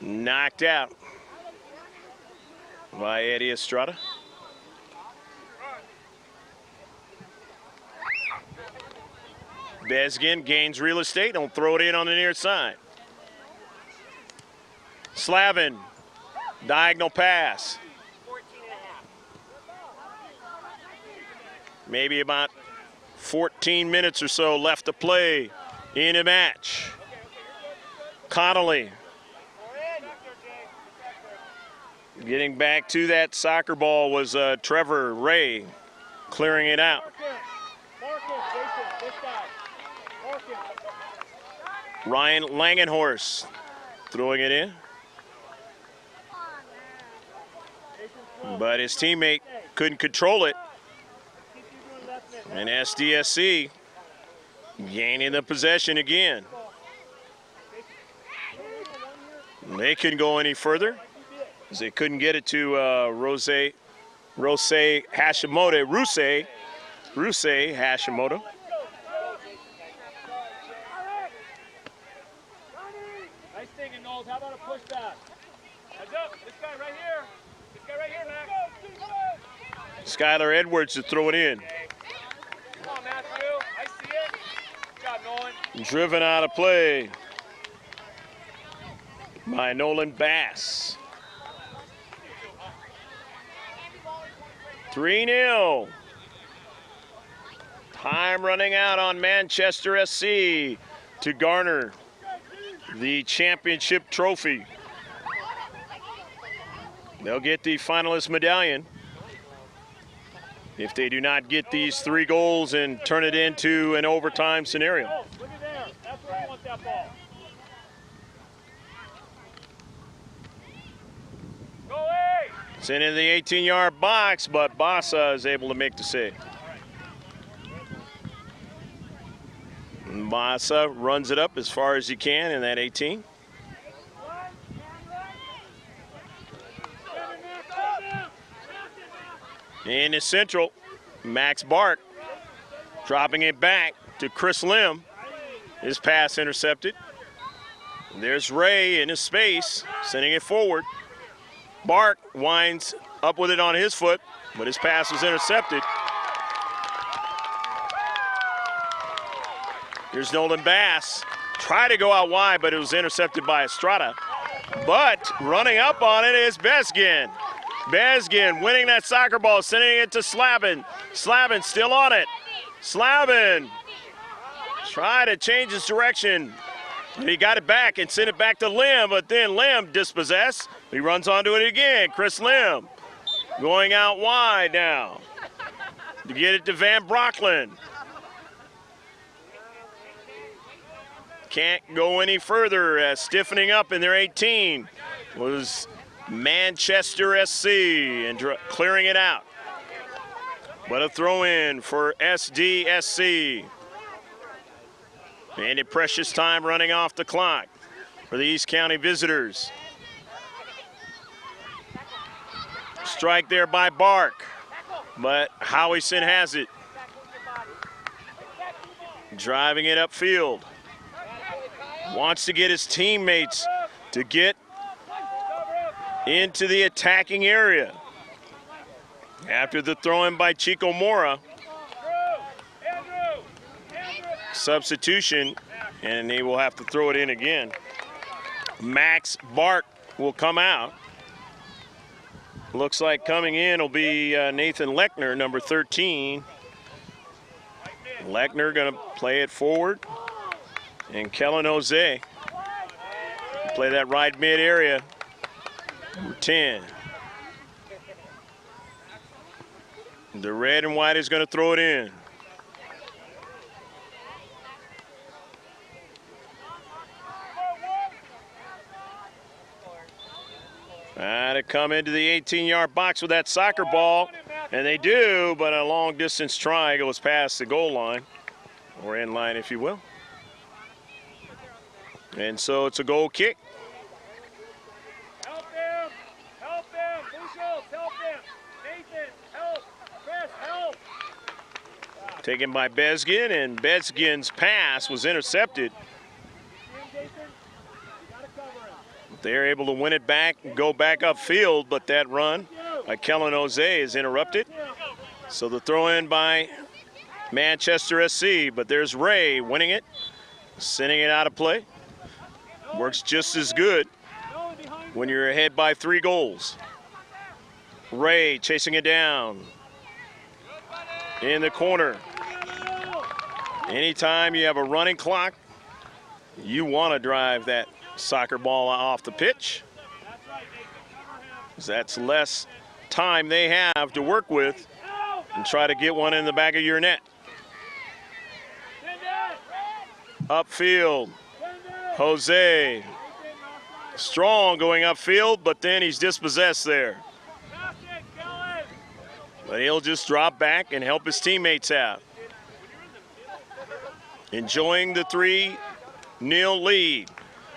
Knocked out by Eddie Estrada. Bezgin gains real estate and will throw it in on the near side. Slavin, diagonal pass. Maybe about 14 minutes or so left to play in a match. Connolly getting back to that soccer ball was Trevor Ray clearing it out. Ryan Langenhorst throwing it in. But his teammate couldn't control it. And Sdsc gaining the possession again. They couldn't go any further as they couldn't get it to Ruse Hashimoto. Ruse Hashimoto. Nice thinking, Knowles. How about a pushback? Heads up. This guy right here. This guy right here, Max. Skylar Edwards to throw it in. Come on, Matthew. I see it. Good job, Nolan. Driven out of play by Nolan Bass. 3-0. Time running out on Manchester SC to garner the championship trophy. They'll get the finalist medallion if they do not get these 3 goals and turn it into an overtime scenario. Look at there. That's where I want that ball. Go away. It's into the 18-yard box, but Bassa is able to make the save. Bassa runs it up as far as he can in that 18. In the central, Max Bart dropping it back to Chris Lim. His pass intercepted. There's Ray in his space, sending it forward. Bart winds up with it on his foot, but his pass was intercepted. Here's Nolan Bass. Tried to go out wide, but it was intercepted by Estrada. But running up on it is Bezgin. Bezgin winning that soccer ball, sending it to Slavin. Slavin still on it. Slavin tried to change his direction. He got it back and sent it back to Lim, but then Lim dispossessed. He runs onto it again. Chris Lim going out wide now to get it to Van Brocklin. Can't go any further as stiffening up in their 18 was Manchester SC and clearing it out. But a throw in for SDSC. And a precious time running off the clock for the East County visitors. Strike there by Bark, but Howison has it. Driving it upfield. Wants to get his teammates to get into the attacking area. After the throw-in by Chico Mora. Substitution, and he will have to throw it in again. Max Bart will come out. Looks like coming in will be Nathan Lechner, number 13. Lechner gonna play it forward. And Kellen Jose play that right mid area, number 10. The red and white is gonna throw it in. To come into the 18-yard box with that soccer ball, and they do, but a long-distance try goes past the goal line, or end line, if you will. And so it's a goal kick. Help him! Help him! Bushels, help him! Nathan, help! Chris, help! Taken by Bezgin, and Bezgin's pass was intercepted. They're able to win it back and go back upfield, but that run by Kellen Jose is interrupted. So the throw in by Manchester SC, but there's Ray winning it, sending it out of play. Works just as good when you're ahead by 3 goals. Ray chasing it down in the corner. Anytime you have a running clock, you want to drive that soccer ball off the pitch. That's less time they have to work with and try to get one in the back of your net. Upfield, Jose. Strong going upfield, but then he's dispossessed there. But he'll just drop back and help his teammates out. Enjoying the 3-0 lead.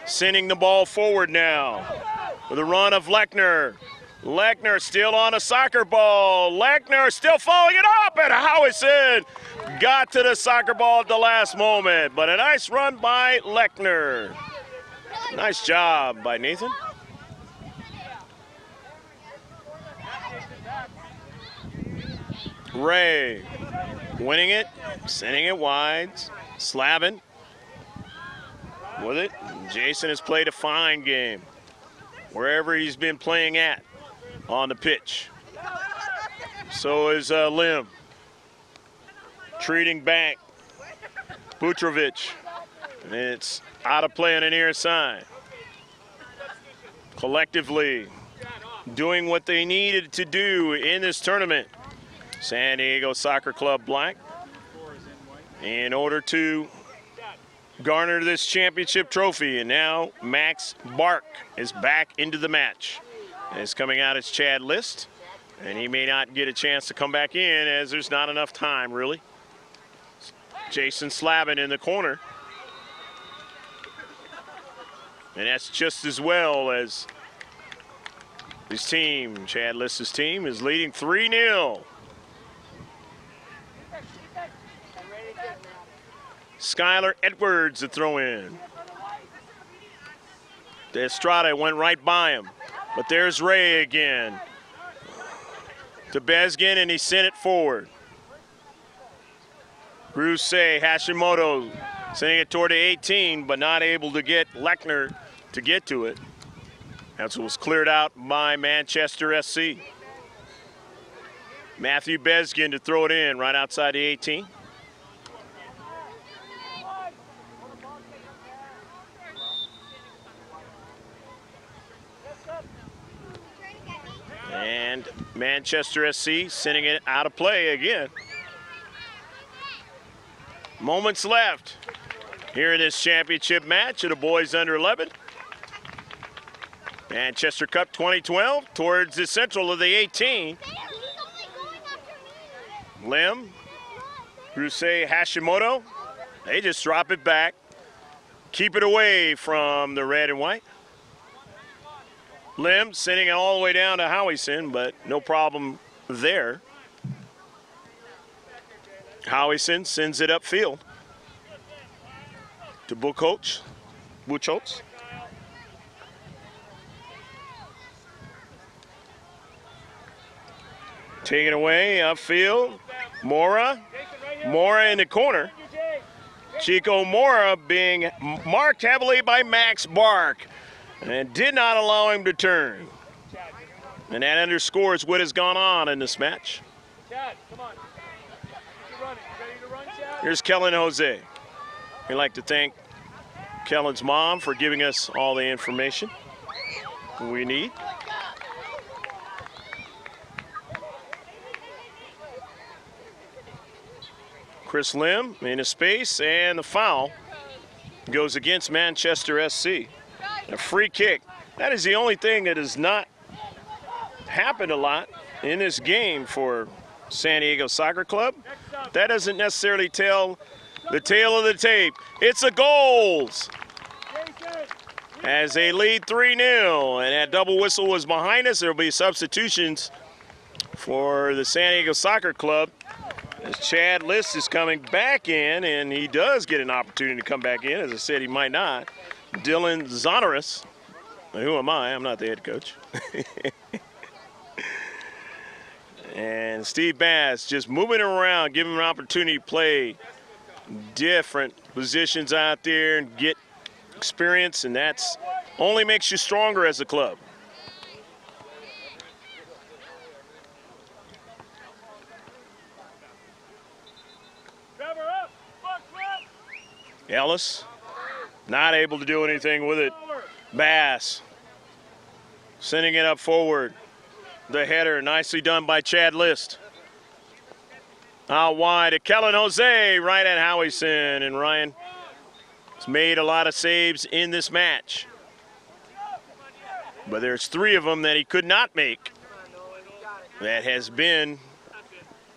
Sending the ball forward now with a run of Lechner. Lechner still on a soccer ball. Lechner still following it up, and Howison got to the soccer ball at the last moment. But a nice run by Lechner. Nice job by Nathan. Ray winning it, sending it wide. Slavin with it. Jason has played a fine game wherever he's been playing at on the pitch. So is Lim. Treating back. Butrovic. And it's out of play on the near side. Collectively doing what they needed to do in this tournament. San Diego Soccer Club Black, in order to garner this championship trophy. And now Max Bark is back into the match. And it's coming out as Chad List, and he may not get a chance to come back in as there's not enough time, really. Jason Slavin in the corner. And that's just as well as his team, Chad List's team, is leading 3-0. Skylar Edwards the throw in. De Estrada went right by him. But there's Ray again. To Bezgin, and he sent it forward. Bruce Hashimoto sending it toward the 18, but not able to get Lechner to get to it. That's what was cleared out by Manchester SC. Matthew Bezgin to throw it in right outside the 18. And Manchester SC sending it out of play again. Moments left here in this championship match of the boys under 11. Manchester Cup 2012 towards the central of the 18. Lim, Rusei Hashimoto, they just drop it back. Keep it away from the red and white. Lim sending it all the way down to Howison, but no problem there. Howison sends it upfield to Buchholz. Taking it away upfield. Mora in the corner. Chico Mora being marked heavily by Max Bark and did not allow him to turn. And that underscores what has gone on in this match. Here's Kellen Jose. We'd like to thank Kellen's mom for giving us all the information we need. Chris Lim in a space, and the foul goes against Manchester SC. A free kick. That is the only thing that has not happened a lot in this game for San Diego Soccer Club. That doesn't necessarily tell the tale of the tape. It's a goals as they lead 3-0, and that double whistle was behind us. There will be substitutions for the San Diego Soccer Club as Chad List is coming back in, and he does get an opportunity to come back in. As I said, he might not. Dylan Zonaris. Who am I? I'm not the head coach. And Steve Bass just moving around, giving him an opportunity to play different positions out there and get experience, and that's only makes you stronger as a club. Ellis not able to do anything with it. Bass sending it up forward. The header nicely done by Chad List. Out wide to Kellen Jose, right at Howison, and Ryan has made a lot of saves in this match. But there's 3 of them that he could not make. That has been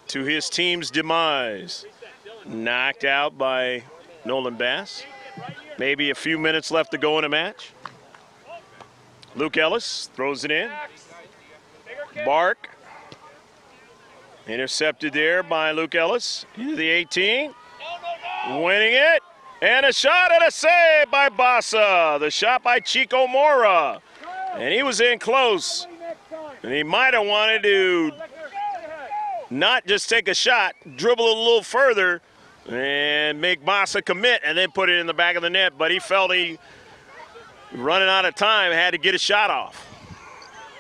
to his team's demise. Knocked out by Nolan Bass. Maybe a few minutes left to go in a match. Luke Ellis throws it in. Bark. Intercepted there by Luke Ellis. Into the 18. Winning it. And a shot and a save by Bassa. The shot by Chico Mora. And he was in close. And he might have wanted to not just take a shot, dribble a little further, and make Bassa commit and then put it in the back of the net. But he felt he, running out of time, had to get a shot off.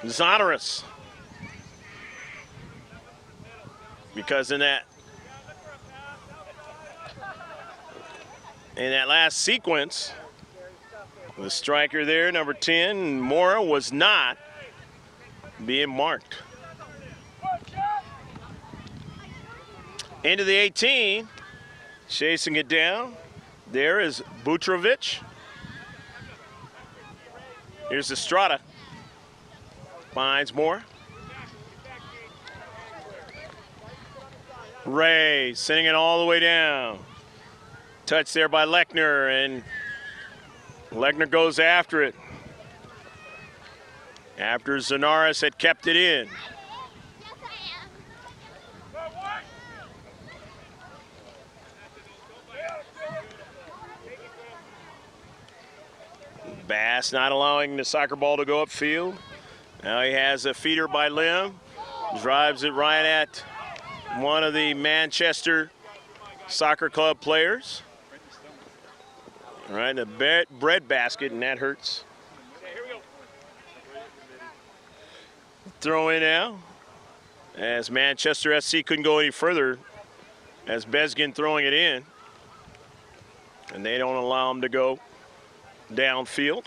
Zonaris. Because in that last sequence, the striker there, number 10, Mora, was not being marked. Into the 18, chasing it down. There is Butrovic. Here's Estrada. Finds Mora. Ray sending it all the way down. Touch there by Lechner, and Lechner goes after it. After Zonaris had kept it in. Bass not allowing the soccer ball to go upfield. Now he has a feeder by Lim. Drives it right at one of the Manchester Soccer Club players. Right in the bread basket, and that hurts. Throw in now as Manchester SC couldn't go any further as Bezgin throwing it in. And they don't allow him to go downfield.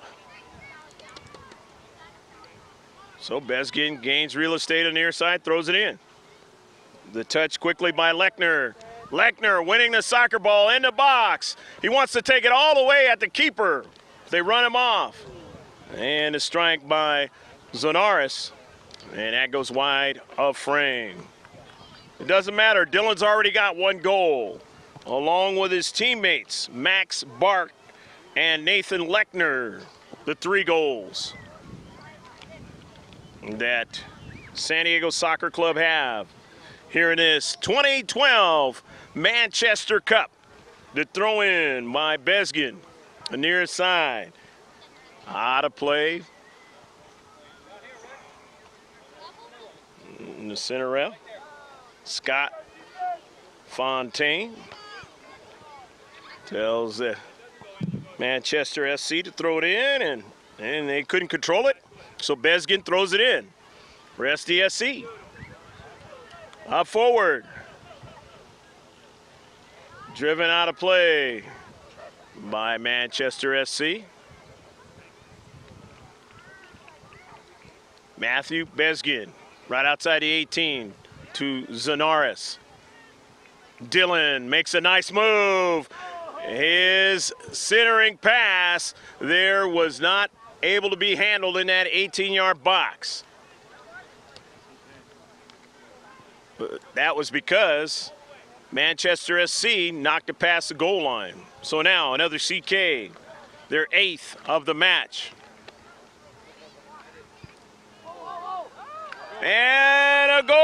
So Bezgin gains real estate on the near side, throws it in. The touch quickly by Lechner. Lechner winning the soccer ball in the box. He wants to take it all the way at the keeper. They run him off. And a strike by Zonaris. And that goes wide of frame. It doesn't matter. Dylan's already got 1 goal, along with his teammates, Max Bark and Nathan Lechner, the 3 goals that San Diego Soccer Club have here in this 2012 Manchester Cup. The throw in by Bezgin, the near side. Out of play. In the center rail, Scott Fontaine tells the Manchester SC to throw it in, and they couldn't control it, so Bezgin throws it in for SDSC. Up forward. Driven out of play by Manchester SC. Matthew Bezgin, right outside the 18 to Zonaris. Dylan makes a nice move. His centering pass there was not able to be handled in that 18-yard box. But that was because Manchester SC knocked it past the goal line. So now another CK, their 8th of the match. And a goal!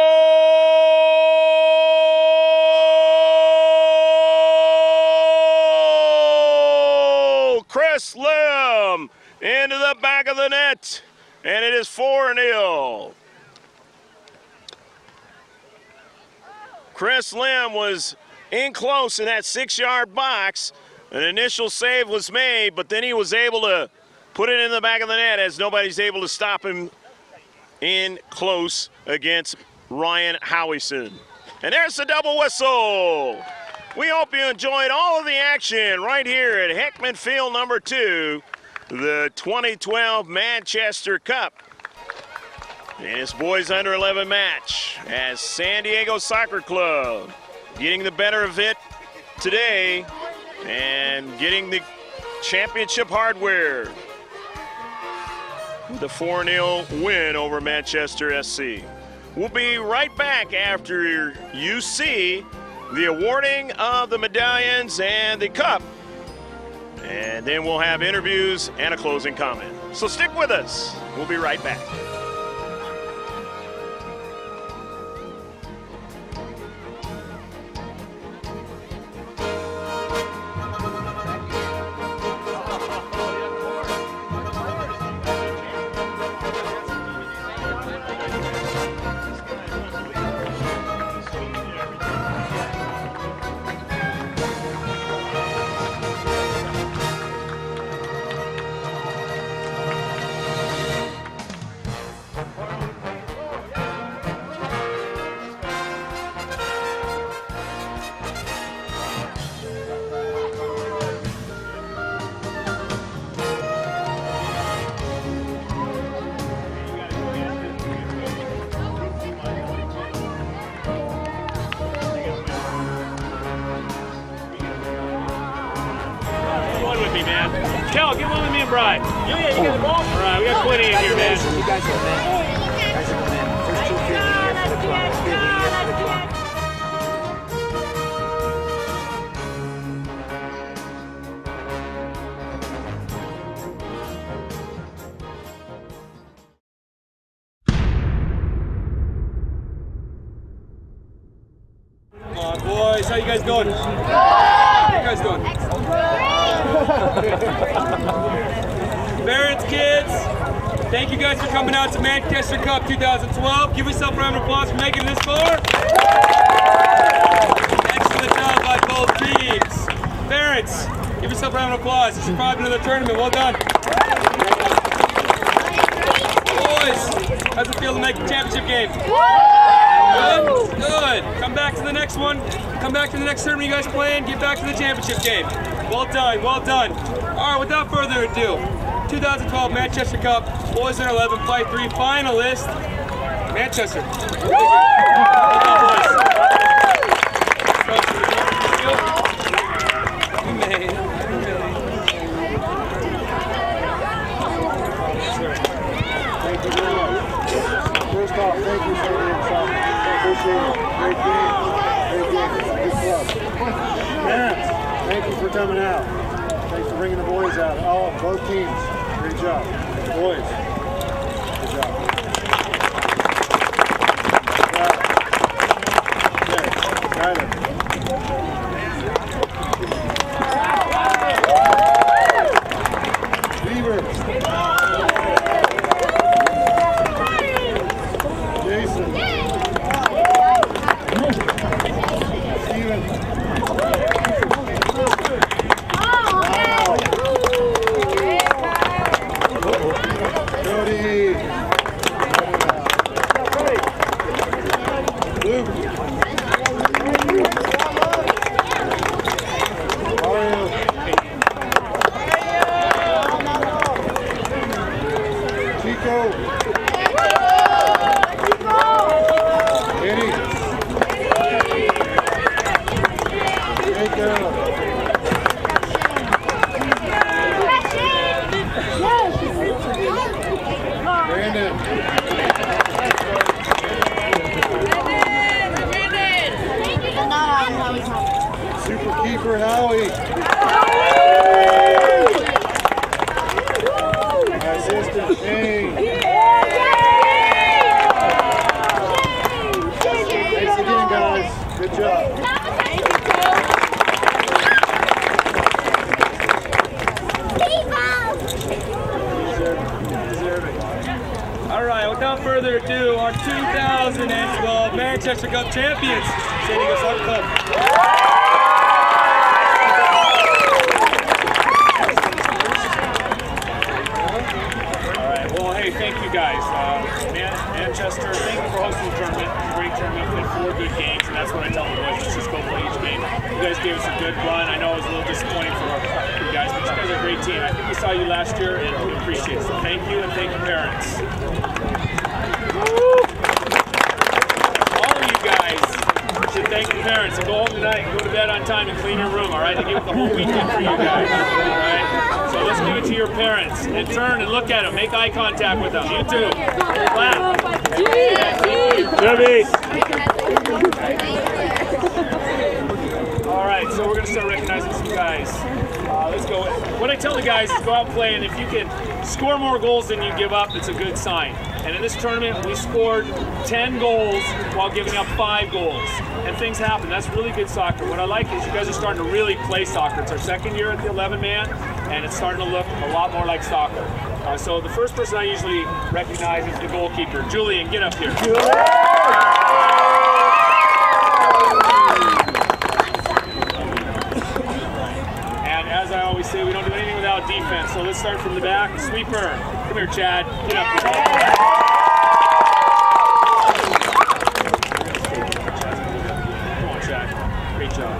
Chris Lim into the back of the net, and it is 4-0. Chris Lim was in close in that 6-yard box. An initial save was made, but then he was able to put it in the back of the net as nobody's able to stop him in close against Ryan Howison. And there's the double whistle. We hope you enjoyed all of the action right here at Hickman Field number 2, the 2012 Manchester Cup. And it's boys under 11 match as San Diego Soccer Club getting the better of it today and getting the championship hardware with a 4-0 win over Manchester SC. We'll be right back after you see the awarding of the medallions and the cup. And then we'll have interviews and a closing comment. So stick with us. We'll be right back. Kel, get one with me and Brian. Yeah, you got the ball? All right, we got plenty in here, man. You guys are in. You guys are going in. First 2 Come on, boys. How you guys doing? How you guys doing? Parents, kids, thank you guys for coming out to Manchester Cup 2012. Give yourself a round of applause for making it this far. Excellent job by both teams. Parents, give yourself a round of applause. This is probably another tournament. Well done. Boys, how's it feel to make the championship game? Good? Good. Come back to the next one. Come back to the next tournament you guys playing. Get back to the championship game. Well done, well done. All right, without further ado, 2012 Manchester Cup, boys under 11, Fight 3 finalist, Manchester. Well done, boys. Thank you very much. First off, thank you for the inside. Appreciate it. Great game. Great game. Good club. Parents, thank you for coming out. Thanks for bringing the boys out. All both teams. Great job. Boys. Good job. Okay, Tyler. Beaver. Jason. Steven. Cody. Luke. Mario. Chico. Eddie. Jacob. Brandon. assistant, Shane. Thanks again, guys. Good job. All right, without further ado, our 2012 Manchester Cup champions, Sdsc Soccer Club. All right, well, hey, thank you guys. Manchester, thank you for hosting the tournament. It's a great tournament. We had 4 good games, and that's what I tell the boys. Let's just go play each game. You guys gave us a good run. I know it was a little disappointing for you guys, but you guys are a great team. I think we saw you last year, and we appreciate it. So thank you, and thank you, parents. All of you guys should thank your parents and go home tonight and go to bed on time and clean your room, all right? They give it the whole weekend for you guys, all right? So let's give it to your parents and turn and look at them. Make eye contact with them. You too. Clap. Jimmy. All right, so we're going to start recognizing some guys. Let's go. What I tell the guys is go out and play, and if you can score more goals than you give up, it's a good sign. And in this tournament, we scored 10 goals while giving up 5 goals. And things happen. That's really good soccer. What I like is you guys are starting to really play soccer. It's our second year at the 11-man, and it's starting to look a lot more like soccer. So the first person I usually recognize is the goalkeeper. Julian, get up here. As I always say, we don't do anything without defense. So let's start from the back. Sweeper. Come here, Chad. Get up here. Come on, Chad. Great job.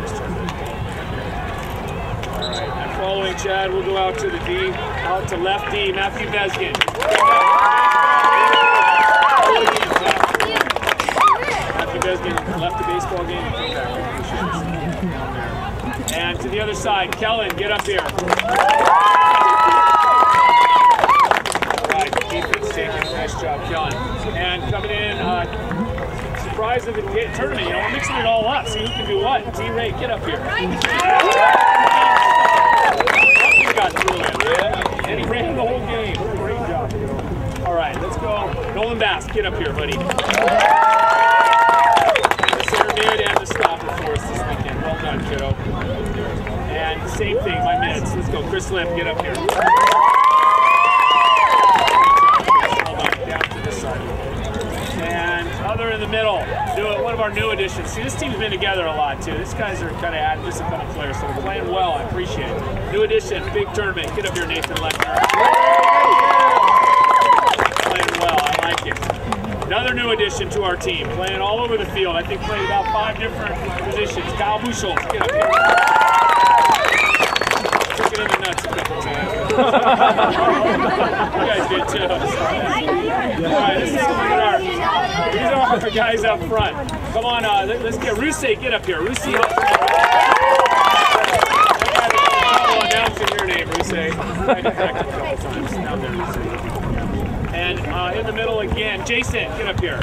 All right. And following Chad, we'll go out to the D. Out to left D, Matthew Beskin. Matthew Beskin left the baseball game and came back. And to the other side, Kellen, get up here. All right, defense taking a nice job, Kellen. And coming in, surprise of the tournament, you know, we're mixing it all up. See who can do what. T-Ray, get up here. You got Julian, man. And he ran the whole game. Great job. All right, let's go. Nolan Bass, get up here, buddy. The center mid and the stopper for us this weekend. Well done, kiddo. And same thing, my mids. Let's go. Chris Lim, get up here. Hold on, down to this side. And other in the middle, one of our new additions. See, this team's been together a lot, too. These guys are kind of adding discipline of players, so they're playing well. I appreciate it. New addition, big tournament. Get up here, Nathan Lechner. Playing well. I like it. Another new addition to our team, playing all over the field. I think playing about 5 different positions. Kyle Buchholz, get up here. Took it in the nuts a couple times. You guys did too. All right, these are our guys up front. Come on, let's get Rusey, get up here. Rusey. I'm announcing your name, Rusey. I did correct it a couple times. Now there, Rusey. And in the middle again, Jason, get up here.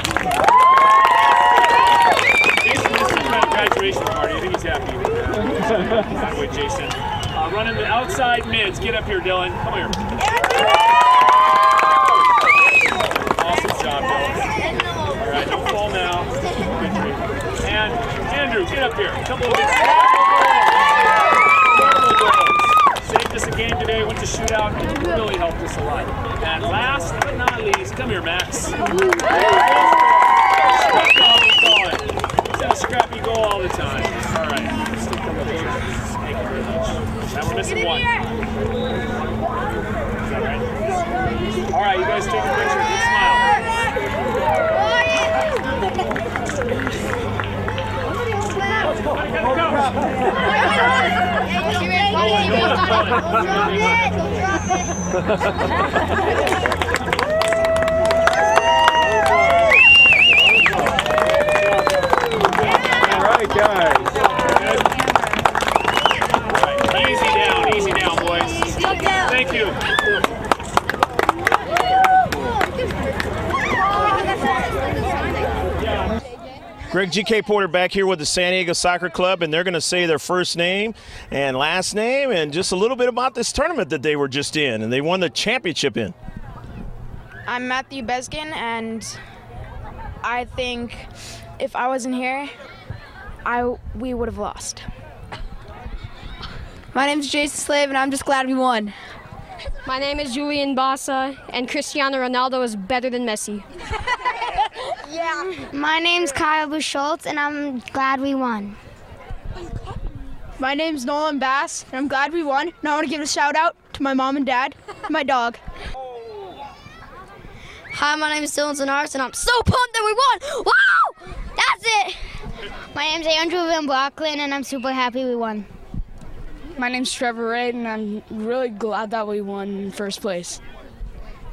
Jason, this is kind of graduation party. I think he's happy. By the way, Jason. Running the outside mids. Get up here, Dylan. Come here. Awesome job, Dylan. All right, don't fall now. And Andrew, get up here. A couple of saved us a game today. Went to shootout. It really helped us a lot. And last but not least, come here, Max. It's a scrappy goal all the time. All right. Thank you very much. Now we're missing one. Is that right? All right, you guys take a picture. Good smile. All right, guys. Easy down, boys. Thank you. Greg GK Porter back here with the San Diego Soccer Club, and they're going to say their first name and last name and just a little bit about this tournament that they were just in, and they won the championship in. I'm Matthew Beskin, and I think if I wasn't here, we would have lost. My name's Jason Slave, and I'm just glad we won. My name is Julian Bassa, and Cristiano Ronaldo is better than Messi. My name's Kyle Buschultz, and I'm glad we won. My name's Nolan Bass, and I'm glad we won. And I want to give a shout out to my mom and dad, and my dog. Hi, my name is Dylan Zanaris, and I'm so pumped that we won! Wow! That's it! My name's Andrew Van Blocklin, and I'm super happy we won. My name's Trevor Reid, and I'm really glad that we won in first place.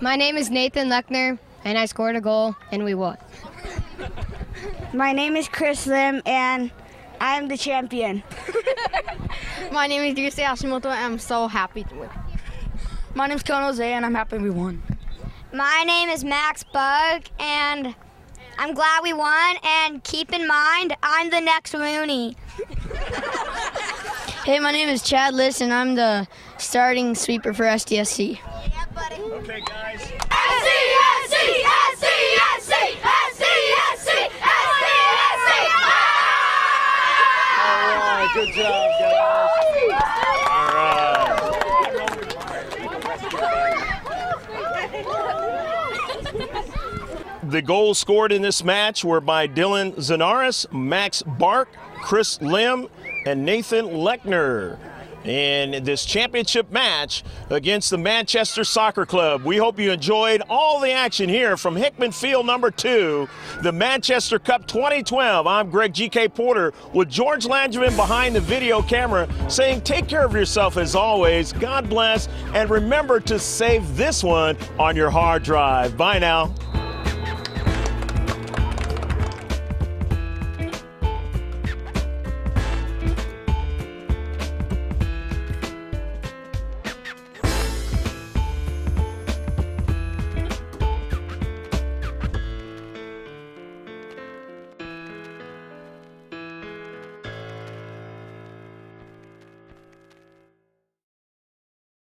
My name is Nathan Lechner, and I scored a goal, and we won. My name is Chris Lim, and I'm the champion. My name is Yusei Hashimoto, and I'm so happy to win. My name's Kono Jose, and I'm happy we won. My name is Max Bug, and I'm glad we won, and keep in mind, I'm the next Rooney. Hey, my name is Chad Liss, and I'm the starting sweeper for Sdsc. Yeah, buddy. Okay, guys. SDSC! SDSC! SDSC! SDSC! All right, good job, guys. All right. The goals scored in this match were by Dylan Zanaris, Max Bark, Chris Lim, and Nathan Lechner in this championship match against the Manchester Soccer Club. We hope you enjoyed all the action here from Hickman Field number 2, the Manchester Cup 2012. I'm Greg G.K. Porter with George Langevin behind the video camera saying take care of yourself as always. God bless, and remember to save this one on your hard drive. Bye now.